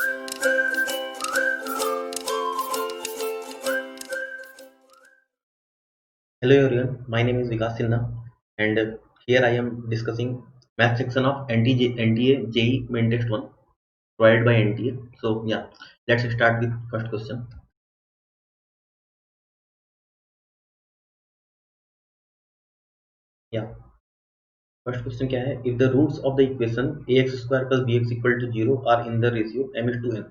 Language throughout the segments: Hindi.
Hello everyone, my name is Vikas Sinha and here I am discussing math section of NTA JEE main test 1 provided by NTA. So yeah, let's start with first question. Yeah, first question क्या है? If the roots of the equation ax square plus bx equal to 0 are in the ratio m is to n,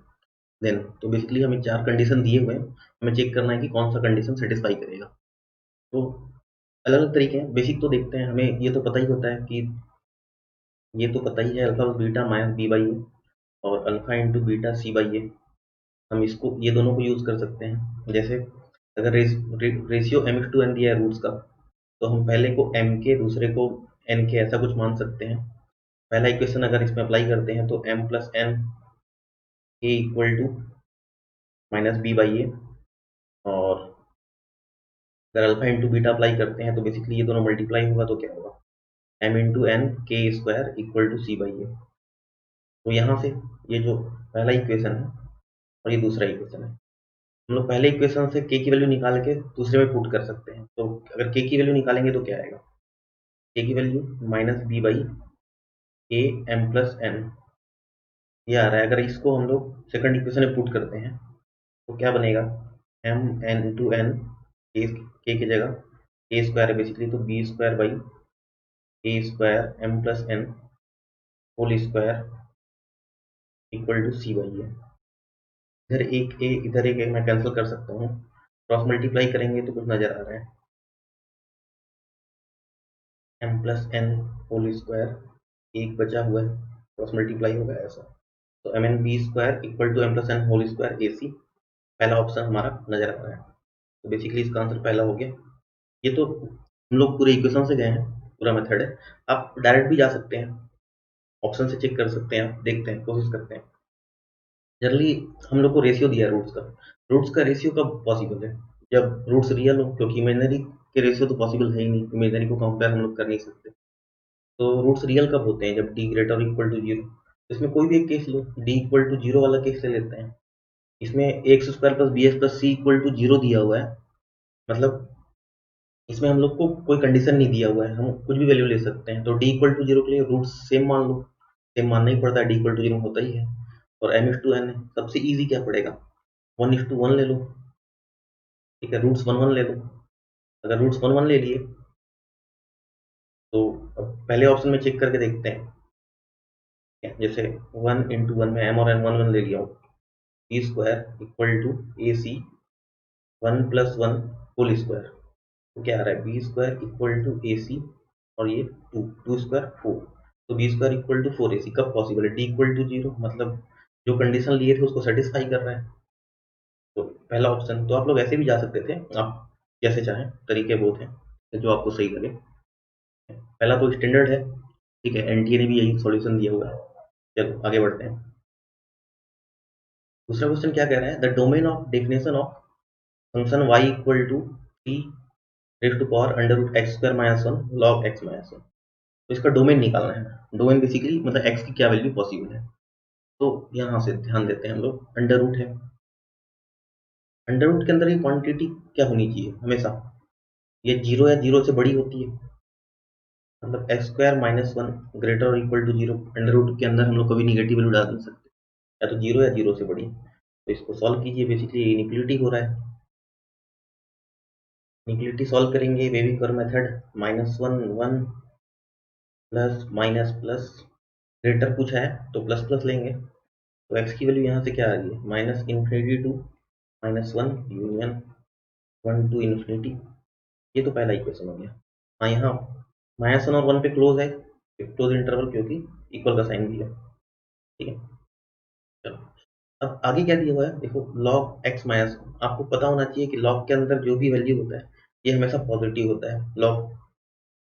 then तो बेसिकली हमें चार कंडीशन दिए हुए हैं, हमें चेक करना है कि कौन सा कंडीशन सेटिस्फाई करेगा। तो अलग अलग तरीके हैं, बेसिक तो देखते हैं। हमें ये तो पता ही होता है कि ये तो पता ही है alpha beta minus B by A और alpha into beta C by A. हम इसको ये दोनों को यूज कर सकते हैं। जैसे अगर रेशियो एम टू एन दिया है रूट्स का, तो हम पहले को एम के दूसरे को एन के ऐसा कुछ मान सकते हैं। पहला इक्वेशन अगर इसमें अप्लाई करते हैं तो M plus N A equal to minus B by A, और अगर अल्फा इंटू बीटा अप्लाई करते हैं तो बेसिकली ये दोनों मल्टीप्लाई होगा तो क्या होगा, एम इंटू एन के square equal to C by A. तो यहाँ से ये जो पहला इक्वेशन है और ये दूसरा इक्वेशन है, हम लोग पहले इक्वेशन से के की वैल्यू निकाल के दूसरे में पुट कर सकते हैं। तो अगर के की वैल्यू निकालेंगे तो क्या आएगा, के की value minus B by a m plus n, ये आ रहा है। अगर इसको हम लोग सेकंड इक्वेशन में पुट करते हैं तो क्या बनेगा, M N to N k की जगह ए स्क्वायर है बेसिकली, तो B square by a square m plus N whole square equal to C by है। इधर एक ए इधर एक मैं कैंसिल कर सकता हूँ, क्रॉस मल्टीप्लाई करेंगे तो कुछ नजर आ रहा है, M plus N whole square एक बचा हुआ है, क्रॉस मल्टीप्लाई होगा ऐसा, तो M N B square equal to M plus N whole square A C. पहला ऑप्शन हमारा नजर आ रहा है, तो बेसिकली इसका आंसर पहला हो गया। ये तो हम लोग पूरे इक्वेशन से गए हैं, पूरा मेथड है। आप डायरेक्ट भी जा सकते हैं, ऑप्शन से चेक कर सकते हैं, आप देखते हैं, कोशिश करते हैं। जनरली हम लोग को रेशियो दिया है रूट्स का रेशियो कब पॉसिबल है, जब रूट्स रियल हो, क्योंकि इमेजनरी के रेशियो तो पॉसिबल है ही नहीं, इमेजनरी को कंपेयर हम लोग कर नहीं सकते। तो रूट्स रियल कब होते हैं, जब d greater equal to zero. इसमें कोई भी एक केस लो, डी इक्वल टू जीरो वाला केस ले लेते हैं। इसमें x square plus B x plus C equal to zero दिया हुआ है, मतलब इसमें हम लोग को कोई कंडीशन नहीं दिया हुआ है, हम कुछ भी वैल्यू ले सकते हैं। तो डी इक्वल टू जीरो के लिए रूट सेम मान लो, सेम मानना ही पड़ता है, डी इक्वल टू जीरो होता ही है। और एम इज टू एन है, सबसे ईजी क्या पड़ेगा, वन इज टू वन ले लो, ठीक है, रूट्स वन वन ले लो। अगर रूट्स वन वन ले लिए तो अब पहले ऑप्शन में चेक करके देखते हैं। जैसे वन इंटू वन में एम और एन वन वन ले लिया हूँ, B square equal to A C one plus one whole square, तो क्या आ रहा है, B square equal to A C और ये टू टू स्क्वायर फोर, तो B square equal to four A C कब पॉसिबल है, डी इक्वल टू जीरो, मतलब जो कंडीशन लिए थे उसको सेटिस्फाई कर रहा है। तो पहला ऑप्शन, तो आप लोग ऐसे भी जा सकते थे, आप जैसे चाहें, तरीके बहुत हैं जो आपको सही लगे। पहला तो स्टैंडर्ड है, ठीक है, एनटीए ने भी यही सॉल्यूशन दिया हुआ है। चलो आगे बढ़ते हैं। दूसरा क्वेश्चन क्या कह रहा है, the domain of definition of function y equal to three raise to power under root x square minus one log x minus one. तो इसका डोमेन निकालना है। डोमेन बेसिकली मतलब एक्स की क्या वैल्यू पॉसिबल है। तो यहाँ से ध्यान देते हैं हम लोग, अंडर रूट है, अंडर रूट के अंदर ये क्वांटिटी क्या होनी चाहिए हमेशा, ये जीरो या जीरो से बड़ी होती है, मतलब X square minus one greater और equal to zero. Under root के अंदर हम लोग कभी निगेटिव वैल्यू डाल नहीं सकते, या तो जीरो या जीरो से बड़ी। तो इसको सॉल्व कीजिए, बेसिकली इनिक्वलिटी हो रहा है, इनिक्वलिटी सॉल्व करेंगे बेबी कर method, minus one one plus minus plus, greater पूछा है तो प्लस प्लस लेंगे। तो एक्स की वैल्यू यहाँ से क्या आ रही है, minus infinity to minus one union one to infinity. ये तो पहला इक्वेशन हो गया। हाँ, यहाँ माइनस वन और वन पे क्लोज है, क्लोज इंटरवल, क्योंकि इक्वल का साइन भी है, ठीक है। चलो अब आगे क्या दिया हुआ है, देखो लॉग एक्स माइनस, आपको पता होना चाहिए कि लॉग के अंदर जो भी वैल्यू होता है ये हमेशा पॉजिटिव होता है लॉग,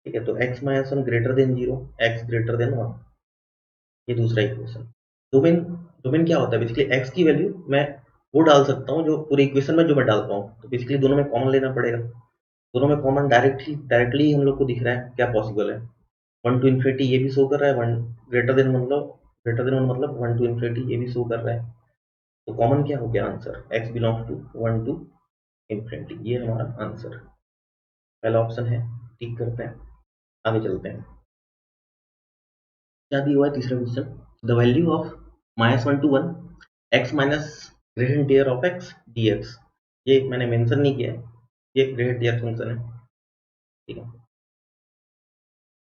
ठीक है। तो x minus one greater than zero, x greater than one, ये दूसरा इक्वेशन। डोमेन, डोमेन क्या होता है, बेसिकली एक्स की वैल्यू मैं वो डाल सकता हूँ जो पूरे इक्वेशन में जो मैं डालता हूँ, तो बेसिकली दोनों में कॉमन लेना पड़ेगा। दोनों में कॉमन डायरेक्टली हम लोग को दिख रहा है क्या पॉसिबल है, वन टू इन्फिनिटी ये भी शो कर रहा है, वन ग्रेटर देन मतलब ग्रेटर देन वन मतलब वन टू इन्फिनिटी ये भी शो कर रहा है। तो कॉमन क्या हो गया answer, x belongs to 1 to infinity, ये हमारा आंसर पहला ऑप्शन है। ठीक करते हैं, आगे चलते हैं। क्या दिया हुआ है तीसरा question, the value of -1 to 1 x minus gradient tier of x dx, ये मैंने मेंशन नहीं किया है, ये ग्रेडियंट टीयर फंक्शन है। ठीक है,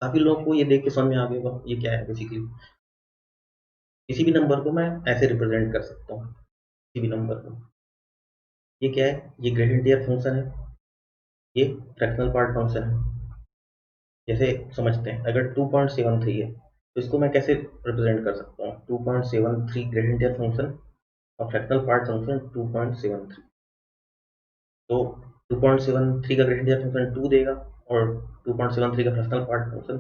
काफी लोगों को ये देख के समझ में आ गया होगा ये क्या है। बेसिकली किसी भी नंबर को मैं ऐसे रिप्रेजेंट कर सकता हूँ, किसी भी नंबर को। ये क्या है, ये ग्रेडियंट टीयर फंक्शन है, ये फ्रैक्शनल पार्ट फंक्शन है। जैसे समझते हैं, अगर 2.73 है तो इसको मैं कैसे रिप्रेजेंट कर सकता हूँ, 2.73 ग्रेडियंट टीयर फंक्शन और फ्रैक्शनल पार्ट फंक्शन 2.73। तो 2.73 का ग्रेडियंट टीयर फंक्शन 2 देगा और 2.73 का फ्रैक्शनल पार्ट फंक्शन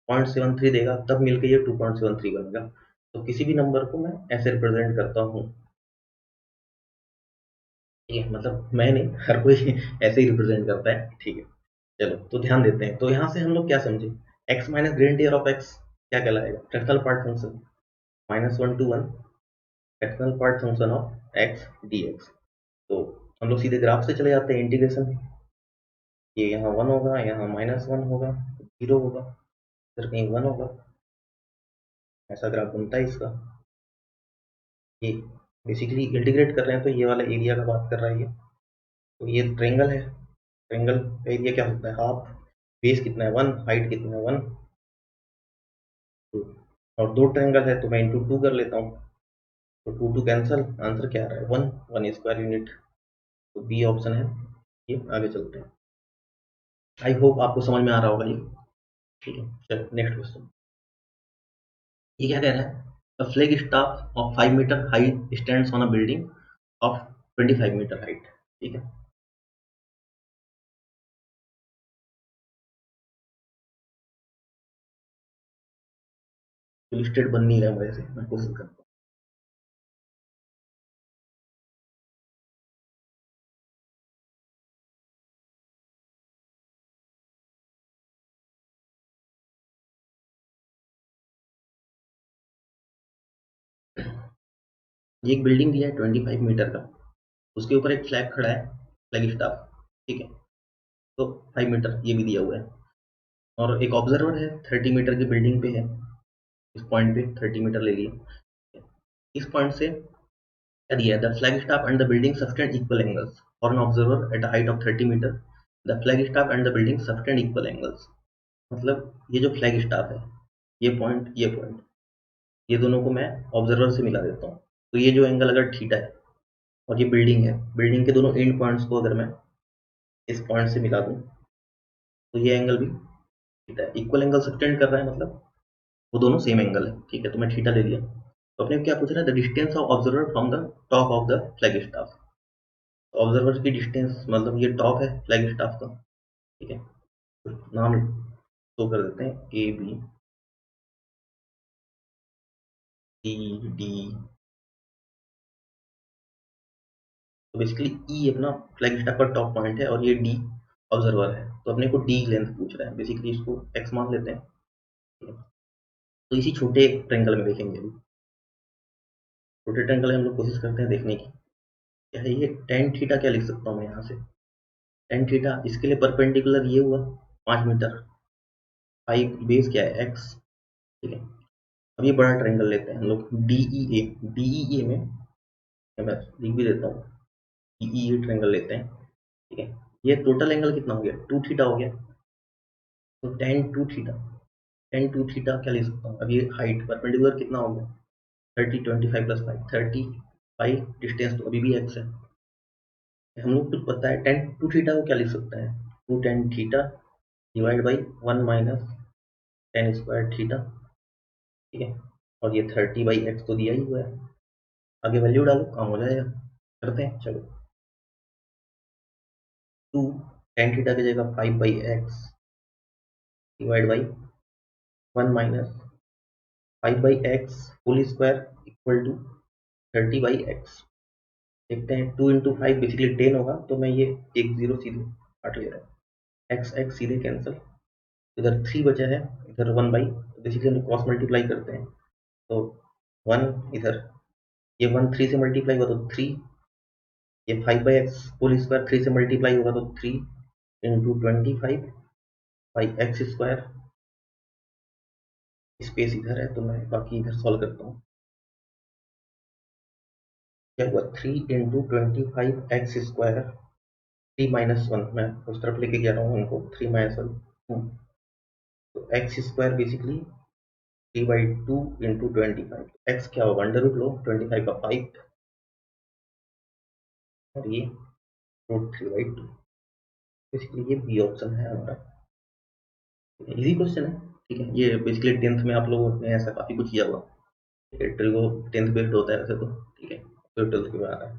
0.73 देगा, तब मिलकर ये 2.73 बनेगा। तो किसी भी नंबर को मैं ऐसे रिप्रेजेंट करता हूँ। ठीक है, मतलब मैं नहीं, हर कोई ऐसे ही रिप्रेजेंट करता है। ठीक है, चलो तो ध्यान देते हैं। तो यहाँ से हम लोग क्या समझे, x minus gradient tier of x क्या कहलाएगा, fractional part function, -1 to 1 fractional part function of x dx। तो हम लोग सीधे ग्राफ से चले जाते हैं, इंटीग्रेशन। ये यहाँ 1 होगा, यहाँ -1 होगा, 0 होगा, इधर कहीं 1 होगा, ऐसा ग्राफ बनता है इसका। ये बेसिकली इंटीग्रेट कर रहे हैं तो ये वाला एरिया का बात कर रहा है ये। तो ये ट्रेंगल है, ट्रेंगल का एरिया क्या होता है, हाफ। बेस कितना है 1, हाइट कितना है 1, और दो ट्रेंगल है तो मैं इंटू 2 कर लेता हूँ। तो 2 2 कैंसल, आंसर क्या आ रहा है 1, 1 स्क्वायर यूनिट। तो बी ऑप्शन है ये। आगे चलते हैं, आई होप आपको समझ में आ रहा होगा ये। ठीक है, चलो नेक्स्ट क्वेश्चन। ये क्या कह रहा है, a flag staff of 5 metre height stands on a building of 25 metre height. ठीक है, इलिस्ट्रेट बन नहीं रहा है मेरे से, मैं कोशिश करता हूँ। ये एक बिल्डिंग दिया है 25 मीटर का, उसके ऊपर एक फ्लैग खड़ा है, फ्लैग स्टाफ। ठीक है, तो 5 मीटर ये भी दिया हुआ है, और एक ऑब्जर्वर है 30 मीटर की बिल्डिंग पे है, इस पॉइंट पे 30 मीटर ले लिए। इस पॉइंट से क्या दिया है, the flag staff and the building sustain equal angles for an observer at a height of 30 metre, the flag staff and the building sustain equal angles. मतलब ये जो फ्लैग स्टाफ है, ये पॉइंट, ये पॉइंट, ये दोनों को मैं ऑब्जर्वर से मिला देता हूँ। तो ये जो एंगल अगर थीटा है, और ये बिल्डिंग है, बिल्डिंग के दोनों एंड पॉइंट्स को अगर मैं इस पॉइंट से मिला दूं, तो ये एंगल भी थीटा है, इक्वल एंगल सब्टेंड कर रहा है, मतलब वो दोनों सेम एंगल है। ठीक है, तो मैं थीटा ले लिया। तो अपने क्या पूछ रहा है, the distance of observer from the top of the flag staff. Observer की डिस्टेंस मतलब ये टॉप है फ्लैग स्टाफ का। ठीक है, तो नाम शो कर देते हैं, ए बी सी डी। तो बेसिकली ई अपना फ्लैग स्टाफ का टॉप पॉइंट है, और ये डी ऑब्जर्वर है। तो अपने को डी लेंथ पूछ रहा है, बेसिकली इसको एक्स मान लेते हैं। ठीक है? तो इसी छोटे ट्रेंगल में देखेंगे अभी। छोटे ट्रेंगल में हम लोग कोशिश करते हैं देखने की, क्या है ये टेन थीटा, क्या लिख सकता हूँ मैं यहाँ से, टेन थीटा इसके लिए परपेंडिकुलर ये हुआ 5 मीटर, फाइव बेस क्या है एक्स। ठीक है, अब ये बड़ा ट्रेंगल लेते हैं हम लोग, डी ई ए। डी ई ए में मैं लिख भी देता हूँ, डी ई ए ट्रेंगल लेते हैं। ठीक है, ये टोटल एंगल कितना हो गया, 2 थीटा हो गया। तो टेन टू थीटा क्या लिख सकता हूँ, अब ये हाइट परपेंडिकुलर कितना हो गया, 30, 25 प्लस 5, 35। डिस्टेंस तो अभी भी एक्स है। हम लोग कुछ पता है, टेन टू थीटा को क्या लिख सकते हैं, two tan theta divide by 1 minus tan square theta. ठीक है, और ये 30/x तो दिया ही हुआ है, आगे वैल्यू डालो काम हो जाएगा। करते हैं, चलो। टू टेन थीटा की जगह 5/x divide by 1 minus 5/x whole square equal to 30/x। देखते हैं, 2 × 5 बेसिकली 10 होगा, तो मैं ये एक जीरो सीधे काट ले रहा हूँ, एक्स एक्स सीधे कैंसिल, इधर 3 बचा है, इधर 1/, बेसिकली हम क्रॉस मल्टीप्लाई करते हैं। तो 1 इधर ये 1 3 से मल्टीप्लाई हुआ तो 3, ये 5/x होल स्क्वायर 3 से मल्टीप्लाई होगा तो 3 into 25 by x square, space इधर है तो मैं बाकी इधर सॉल्व करता हूँ। क्या हुआ 3 इंटू 25x स्क्वायर 3 - 1, मैं उस तरफ लेके जा रहा हूँ उनको 3 - 1, तो X square basically 3/2 into 25, x क्या होगा अंडर रूट लो 25 का 5 और ये √3/2, बेसिकली ये बी ऑप्शन है हमारा। इजी क्वेश्चन है, ठीक है। ये बेसिकली 10th में आप लोगों ने ऐसा काफी कुछ किया हुआ, ठीक है। ट्रिगो 10th बेस्ड होता है वैसे तो, ठीक है, तो 12th के बाद आ रहा है,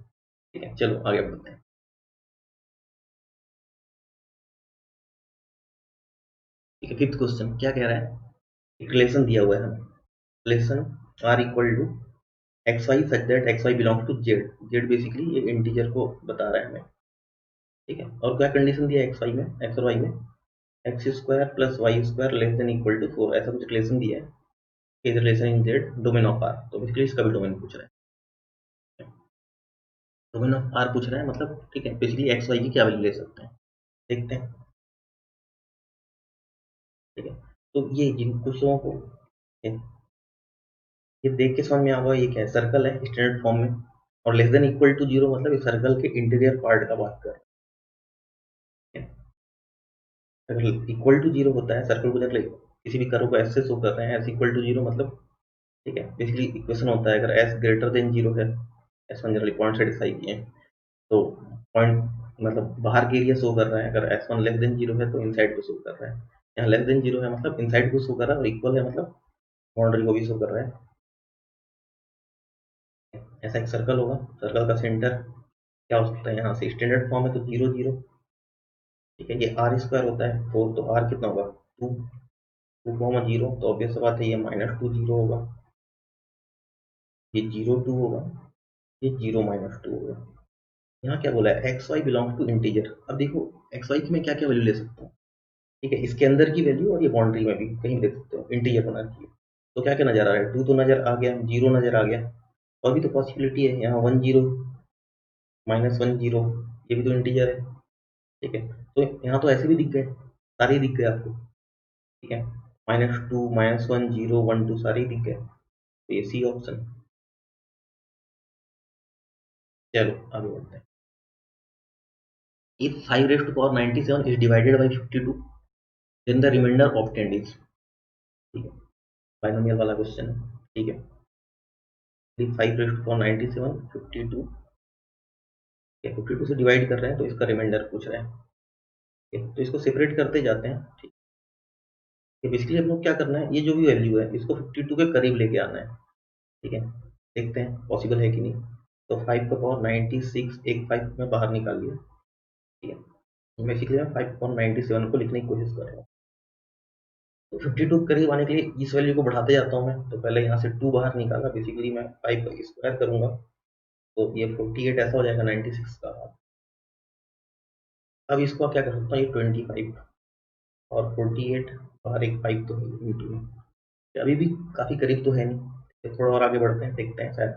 ठीक है। चलो आगे बढ़ते हैं। ठीक है, फिफ्थ क्वेश्चन क्या कह रहा है, एक रिलेशन दिया हुआ है हमें, relation R equal to x y such that x y belongs to Z, Z basically ये इंटीजर को बता रहा है हमें, ठीक है। और क्या कंडीशन दिया है एक्स वाई में, एक्स और वाई में, x square plus y square less than equal to 4, ऐसा कुछ रिलेशन दिया है, relation in Z domain of R, तो बेसिकली इसका भी डोमेन पूछ रहा है, डोमेन ऑफ आर पूछ रहा है मतलब, ठीक है। बेसिकली एक्स वाई की क्या वैल्यू ले सकते हैं, देखते हैं, ठीक है। तो ये जिन क्वेश्चनों को ये देख के समझ में आ गया ये क्या है, सर्कल है स्टैंडर्ड फॉर्म में, और लेस देन इक्वल टू 0 मतलब इस सर्कल के इंटीरियर पार्ट का बात कर रहे हैं। अगर इक्वल टू 0 होता है सर्कल को, जब किसी भी कर्व को ऐसे शो कर रहे हैं एस इक्वल टू 0 मतलब, ठीक है, बेसिकली इक्वेशन होता है अगर एस ग्रेटर देन 0 है, S one generally point satisfy किए हैं, तो पॉइंट मतलब बाहर के एरिया शो कर रहा है, अगर एस वन लेस देन 0 है तो इनसाइड को शो कर रहा है, यहाँ लेस देन 0 है मतलब इनसाइड को शो कर रहा है, और इक्वल है मतलब बाउंड्री को भी शो कर रहा है। ऐसा एक सर्कल होगा, सर्कल का सेंटर क्या हो सकता है, यहाँ से स्टैंडर्ड फॉर्म है तो 0 0, ठीक है। ये आर स्क्वायर होता है 4, तो आर कितना होगा 2, 2,0, तो ऑब्वियस बात है ये -2 0 होगा, ये 0 2 होगा, ये 0 - 2 होगा। यहाँ क्या बोला है x y belongs to integer, अब देखो एक्स वाई की मैं क्या क्या वैल्यू ले सकता हूँ, ठीक है, इसके अंदर की वैल्यू और ये बाउंड्री में भी कहीं ले सकते हो, इंटीजर होना चाहिए, तो क्या क्या नजर आ रहा है 2 तो नजर आ गया, 0 नजर आ गया, और भी तो पॉसिबिलिटी है यहाँ 1 0 -1 0, ये भी तो इंटीजर है, ठीक है। तो यहाँ तो ऐसे भी दिख गए, सारे ही दिख गए आपको, ठीक है, -2 -1 0 1 2 सारे ही दिख गए, तो ये सी ऑप्शन। चलो आगे बढ़ते हैं। If 5 raised to power 97 is divided by 52, then the remainder obtained is, ठीक है, बाइनोमियल वाला क्वेश्चन है, ठीक है। इफ 5 raised to power 97 52, 52 से डिवाइड कर रहे हैं तो इसका रिमाइंडर पूछ रहे हैं, ठीक है, तो इसको सेपरेट करते जाते हैं, ठीक है। बेसिकली हम लोग क्या करना है, ये जो भी वैल्यू है इसको 52 के करीब लेके आना है, ठीक है, देखते हैं पॉसिबल है कि नहीं। तो 5 का पावर 96 एक 5 में बाहर निकाल लिया, ठीक है, बेसिकली मैं 5/97 को लिखने की कोशिश कर रहा हूँ, तो 52 के करीब आने के लिए इस वैल्यू को बढ़ाते जाता हूँ मैं, तो पहले यहाँ से 2 बाहर निकाला, बेसिकली मैं 5 का स्क्वायर करूंगा, तो ये 48 ऐसा हो जाएगा 96 का। अब इसको क्या कर सकता हूँ, ये 25 और 48 बाहर एक 5 तो है इंटू में, अभी भी काफी करीब तो है नहीं, तो थोड़ा और आगे बढ़ते हैं, देखते हैं शायद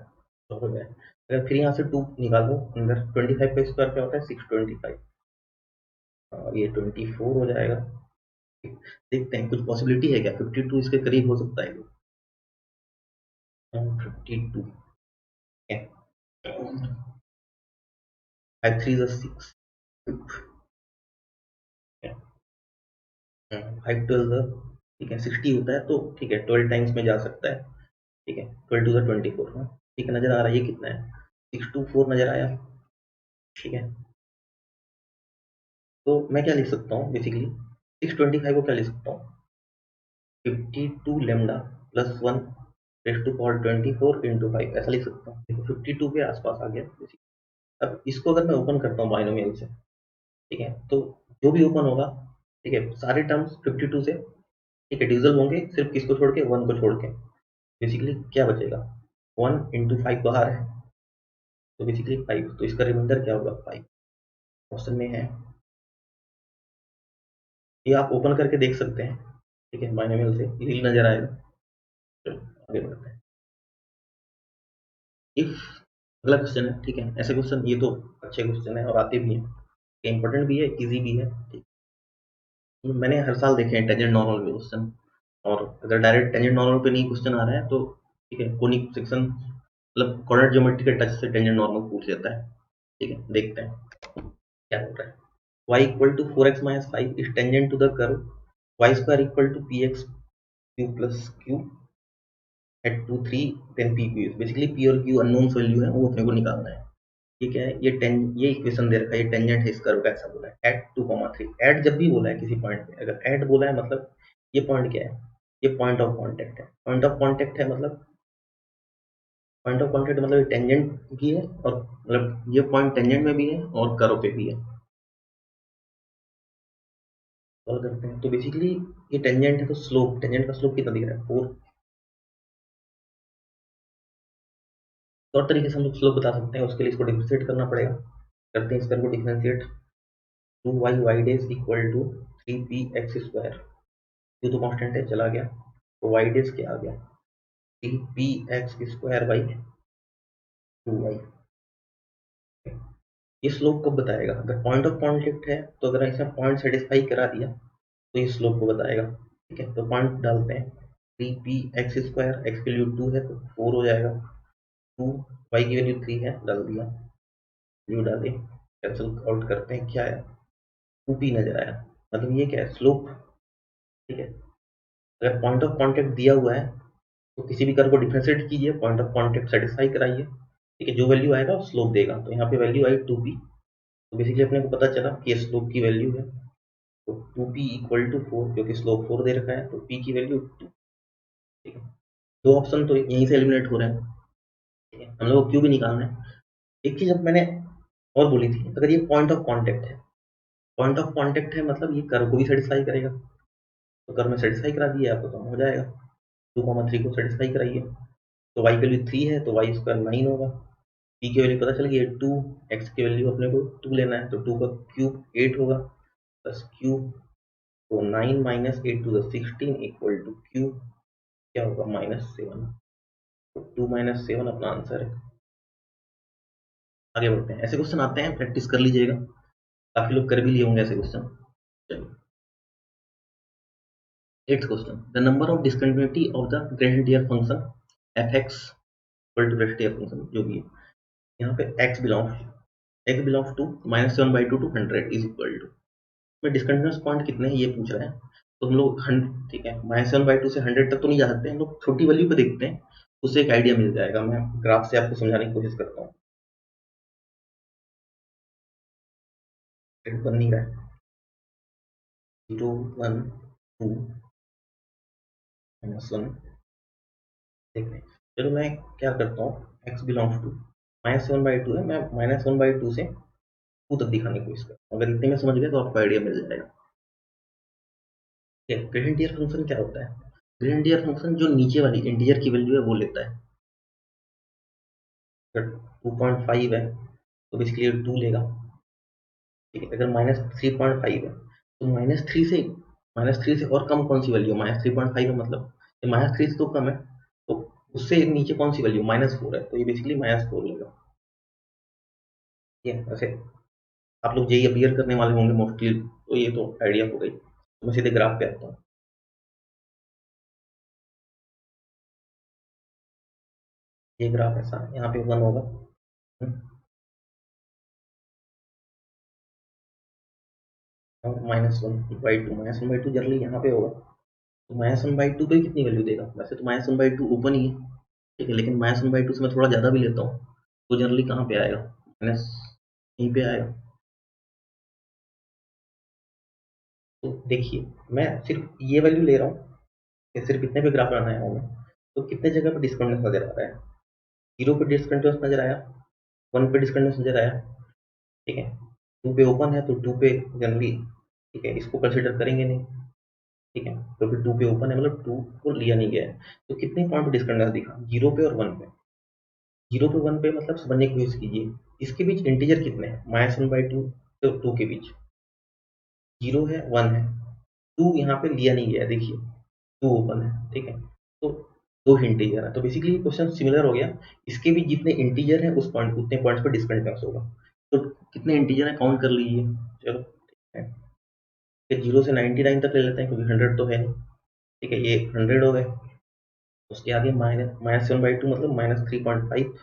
तो हो जाए। अगर फिर यहाँ से 2 निकाल दो अंदर, 25 का स्क्वायर क्या होता है 625, और ये 24 हो जाएगा, देखते हैं कुछ पॉसिबिलिटी है क्या 52 इसके करीब हो सकता है, 52 है, 5 3 6, 5 12, ठीक है 60 होता है, तो ठीक है 12 टाइम्स में जा सकता है, ठीक है, 12 2 24, हाँ ठीक है, नजर आ रहा है ये कितना है 624 नजर आया, ठीक है। तो मैं क्या लिख सकता हूँ बेसिकली 625 को क्या लिख सकता हूँ, 52 lambda plus 1 raise to power 24 into 5, ऐसा लिख सकता हूँ, देखो 52 के आसपास आ गया बेसिकली। अब इसको अगर मैं ओपन करता हूँ बाइनोमियल से, ठीक है, तो जो भी ओपन होगा, ठीक है, सारे टर्म्स 52 से, ठीक है, डिविजल होंगे सिर्फ किसको छोड़ के 1 को छोड़ के, बेसिकली क्या बचेगा 1 इंटू 5 बाहर है, तो बेसिकली 5, तो इसका रिमाइंडर क्या होगा 5, ऑप्शन में है, ये आप ओपन करके देख सकते हैं, ठीक है, बाइनोमियल से इजीली नजर आएगा। चलो आगे बढ़ते हैं। इफ अगला क्वेश्चन है, ठीक है, ऐसे क्वेश्चन ये तो अच्छे क्वेश्चन है और आते भी हैं, इंपॉर्टेंट भी है, इजी भी है, ठीक। मैंने हर साल देखे हैं टेंजेंट नॉर्मल पे क्वेश्चन, और अगर डायरेक्ट टेंजेंट नॉर्मल पे नहीं क्वेश्चन आ रहा है तो ठीक है, कोनिक सेक्शन मतलब कोऑर्डिनेट ज्योमेट्री के टच से टेंजेंट नॉर्मल पूछ लेता है, ठीक है, देखते हैं क्या हो रहा है। y equal to 4x minus 5 is tangent to the curve y square equal to px q plus q at 2 3 then p q। Basically p और q अननोन वैल्यू है, वो अपने को निकालना है। ये क्या है, ये इक्वेशन दे रखा है, ये टेंजेंट है इस कर्व का, ऐसा बोला है एट 2,3। एट जब भी बोला है किसी पॉइंट पे, अगर एट बोला है मतलब ये पॉइंट क्या है, ये पॉइंट ऑफ कांटेक्ट है। पॉइंट ऑफ कांटेक्ट है मतलब, पॉइंट ऑफ कांटेक्ट मतलब ये टेंजेंट भी है, और मतलब ये पॉइंट टेंजेंट में भी है और कर्व पे भी है। सॉल्व करते हैं, तो बेसिकली ये टेंजेंट है, तो स्लोप, टेंजेंट का स्लोप कितना दिख रहा है 4। तो और तरीके से हम लोग स्लोप बता सकते हैं, उसके लिए इसको डिफरेंशिएट करना पड़ेगा। करते हैं इस कर्व को डिफरेंशिएट। 2y डेज इक्वल टू 3px स्क्वायर, ये तो कांस्टेंट है, चला गया, तो y डेज क्या आ गया 3px स्क्वायर बाई 2y। ये स्लोप कब बताएगा, अगर पॉइंट ऑफ कांटेक्ट है, तो अगर ऐसा पॉइंट सेटिस्फाई करा दिया तो ये स्लोप को बताएगा, ठीक है। तो पॉइंट डालते हैं, 3px स्क्वायर, एक्स की वैल्यू 2 है तो 4 हो जाएगा, 2 y की वैल्यू 3 है, डाल दिया, वैल्यू डाले, कैंसिल आउट करते हैं, क्या आया 2p नजर आया, मतलब ये क्या है स्लोप, ठीक है। अगर पॉइंट ऑफ कांटेक्ट दिया हुआ है तो किसी भी कर्व को डिफरेंशिएट कीजिए, पॉइंट ऑफ कांटेक्ट सेटिस्फाई कराइए, ठीक है, जो वैल्यू आएगा वो स्लोप देगा। तो यहाँ पे वैल्यू आई 2p, तो बेसिकली अपने को पता चला कि ये स्लोप की वैल्यू है, तो 2p इक्वल टू 4, क्योंकि स्लोप 4 दे रखा है तो p की वैल्यू 2, ठीक है। दो ऑप्शन तो यहीं से एलिमिनेट हो रहे हैं, ठीक है, हम लोग को क्यों भी निकालना है। एक चीज अब मैंने और बोली थी, अगर ये पॉइंट ऑफ कांटेक्ट है, पॉइंट ऑफ कांटेक्ट है मतलब ये कर्व को भी सेटिस्फाई करेगा, तो कर्व में सेटिस्फाई करा दिए आपको काम हो जाएगा। 2,3 को सेटिस्फाई कराइए, तो y की वैल्यू 3 है तो y स्क्वायर 9 होगा, p की वैल्यू पता चल गई है 2, x की वैल्यू अपने को 2 लेना है, तो 2 का क्यूब 8 होगा, प्लस क्यूब, तो 9 minus 8 to the 16 equal to cube, क्या होगा -7, तो 2 माइनस 7 अपना आंसर है। आगे बढ़ते हैं, ऐसे क्वेश्चन आते हैं, प्रैक्टिस कर लीजिएगा, काफी लोग कर भी लिए होंगे ऐसे क्वेश्चन। चलिए, 8th question, the number of discontinuity of the gradient function f x equal to gradient function, जो भी है, यहाँ पे x belongs to -7/2 to 100 is equal to, में डिस्कंटिन्यूअस पॉइंट कितने हैं ये पूछ रहा है, तो हम लोग 100, ठीक है, -7/2 से 100 तक तो नहीं जा सकते, हम लोग छोटी वैल्यू पे देखते हैं, उससे एक आइडिया मिल जाएगा। मैं ग्राफ से आपको समझाने की कोशिश करता हूँ, बन नहीं रहा है, 0 1 2 -1, देखते हैं। चलो मैं क्या करता हूँ, x बिलोंग्स टू -7/2 है, मैं -1/2 से 2 तक दिखाने की कोशिश करता हूँ, अगर इतने में समझ गए तो आपको आइडिया मिल जाएगा। ग्रेडियंट फंक्शन क्या होता है, ग्रेडियंट फंक्शन जो नीचे वाली इंटीजर की वैल्यू है वो लेता है, अगर 2.5 है तो बेसिकली 2 लेगा, ठीक है। अगर -3.5 है तो -3 से और कम कौन सी वैल्यू, -3.5 है मतलब -3 से तो कम है, तो उससे नीचे कौन सी वैल्यू -4 है, तो ये बेसिकली -4 लेगा, ठीक है। वैसे आप लोग जेई अपीयर करने वाले होंगे मोस्टली, तो ये तो आइडिया हो गई, तो मैं सीधे ग्राफ पे आता हूँ। ये ग्राफ ऐसा है, यहाँ पे 1 होगा, और -1/2 जनरली यहाँ पे होगा, तो -1/2 पे कितनी वैल्यू देगा, वैसे तो -1/2 ओपन ही है, ठीक है, लेकिन -1/2 से मैं थोड़ा ज़्यादा भी लेता हूँ, तो जनरली कहाँ पे आएगा, माइनस यहीं पे आएगा। तो देखिए, मैं सिर्फ ये वैल्यू ले रहा हूँ कि सिर्फ इतने पे ग्राफ बनाया हूँ मैं, तो कितने जगह पे डिस्कंटिन्यूअस नजर आ रहा है, 0 पे डिस्कंटिन्यूअस नजर आया, 1 पे डिस्कंटिन्यूअस नजर आया, ठीक है, 2 पे ओपन है तो 2 पे जनरली, ठीक है, इसको कंसिडर करेंगे नहीं, ठीक है, क्योंकि 2 पे ओपन है मतलब 2 को लिया नहीं गया है, तो कितने पॉइंट पे डिस्कंटिन्यूअस दिखा, 0 पे और 1 पे, 0 पे 1 पे मतलब समझने की कोशिश कीजिए, इसके बीच इंटीजर कितने हैं, -1/2 तो 2 के बीच 0 है 1 है, 2 यहाँ पे लिया नहीं गया, देखिए 2 ओपन है, ठीक है, तो दो इंटीजर है, तो बेसिकली क्वेश्चन सिमिलर हो गया। इसके भी जितने इंटीजर हैं उस पॉइंट उतने पॉइंट्स पर डिस्कंटिन्यूअस होगा। तो कितने इंटीजर हैं काउंट कर लीजिए। चलो ठीक है, 0 से 99 तक ले लेते हैं क्योंकि 100 तो है नहीं। ठीक है, ये 100 हो गए। उसके आगे -7/2 मतलब -3.5।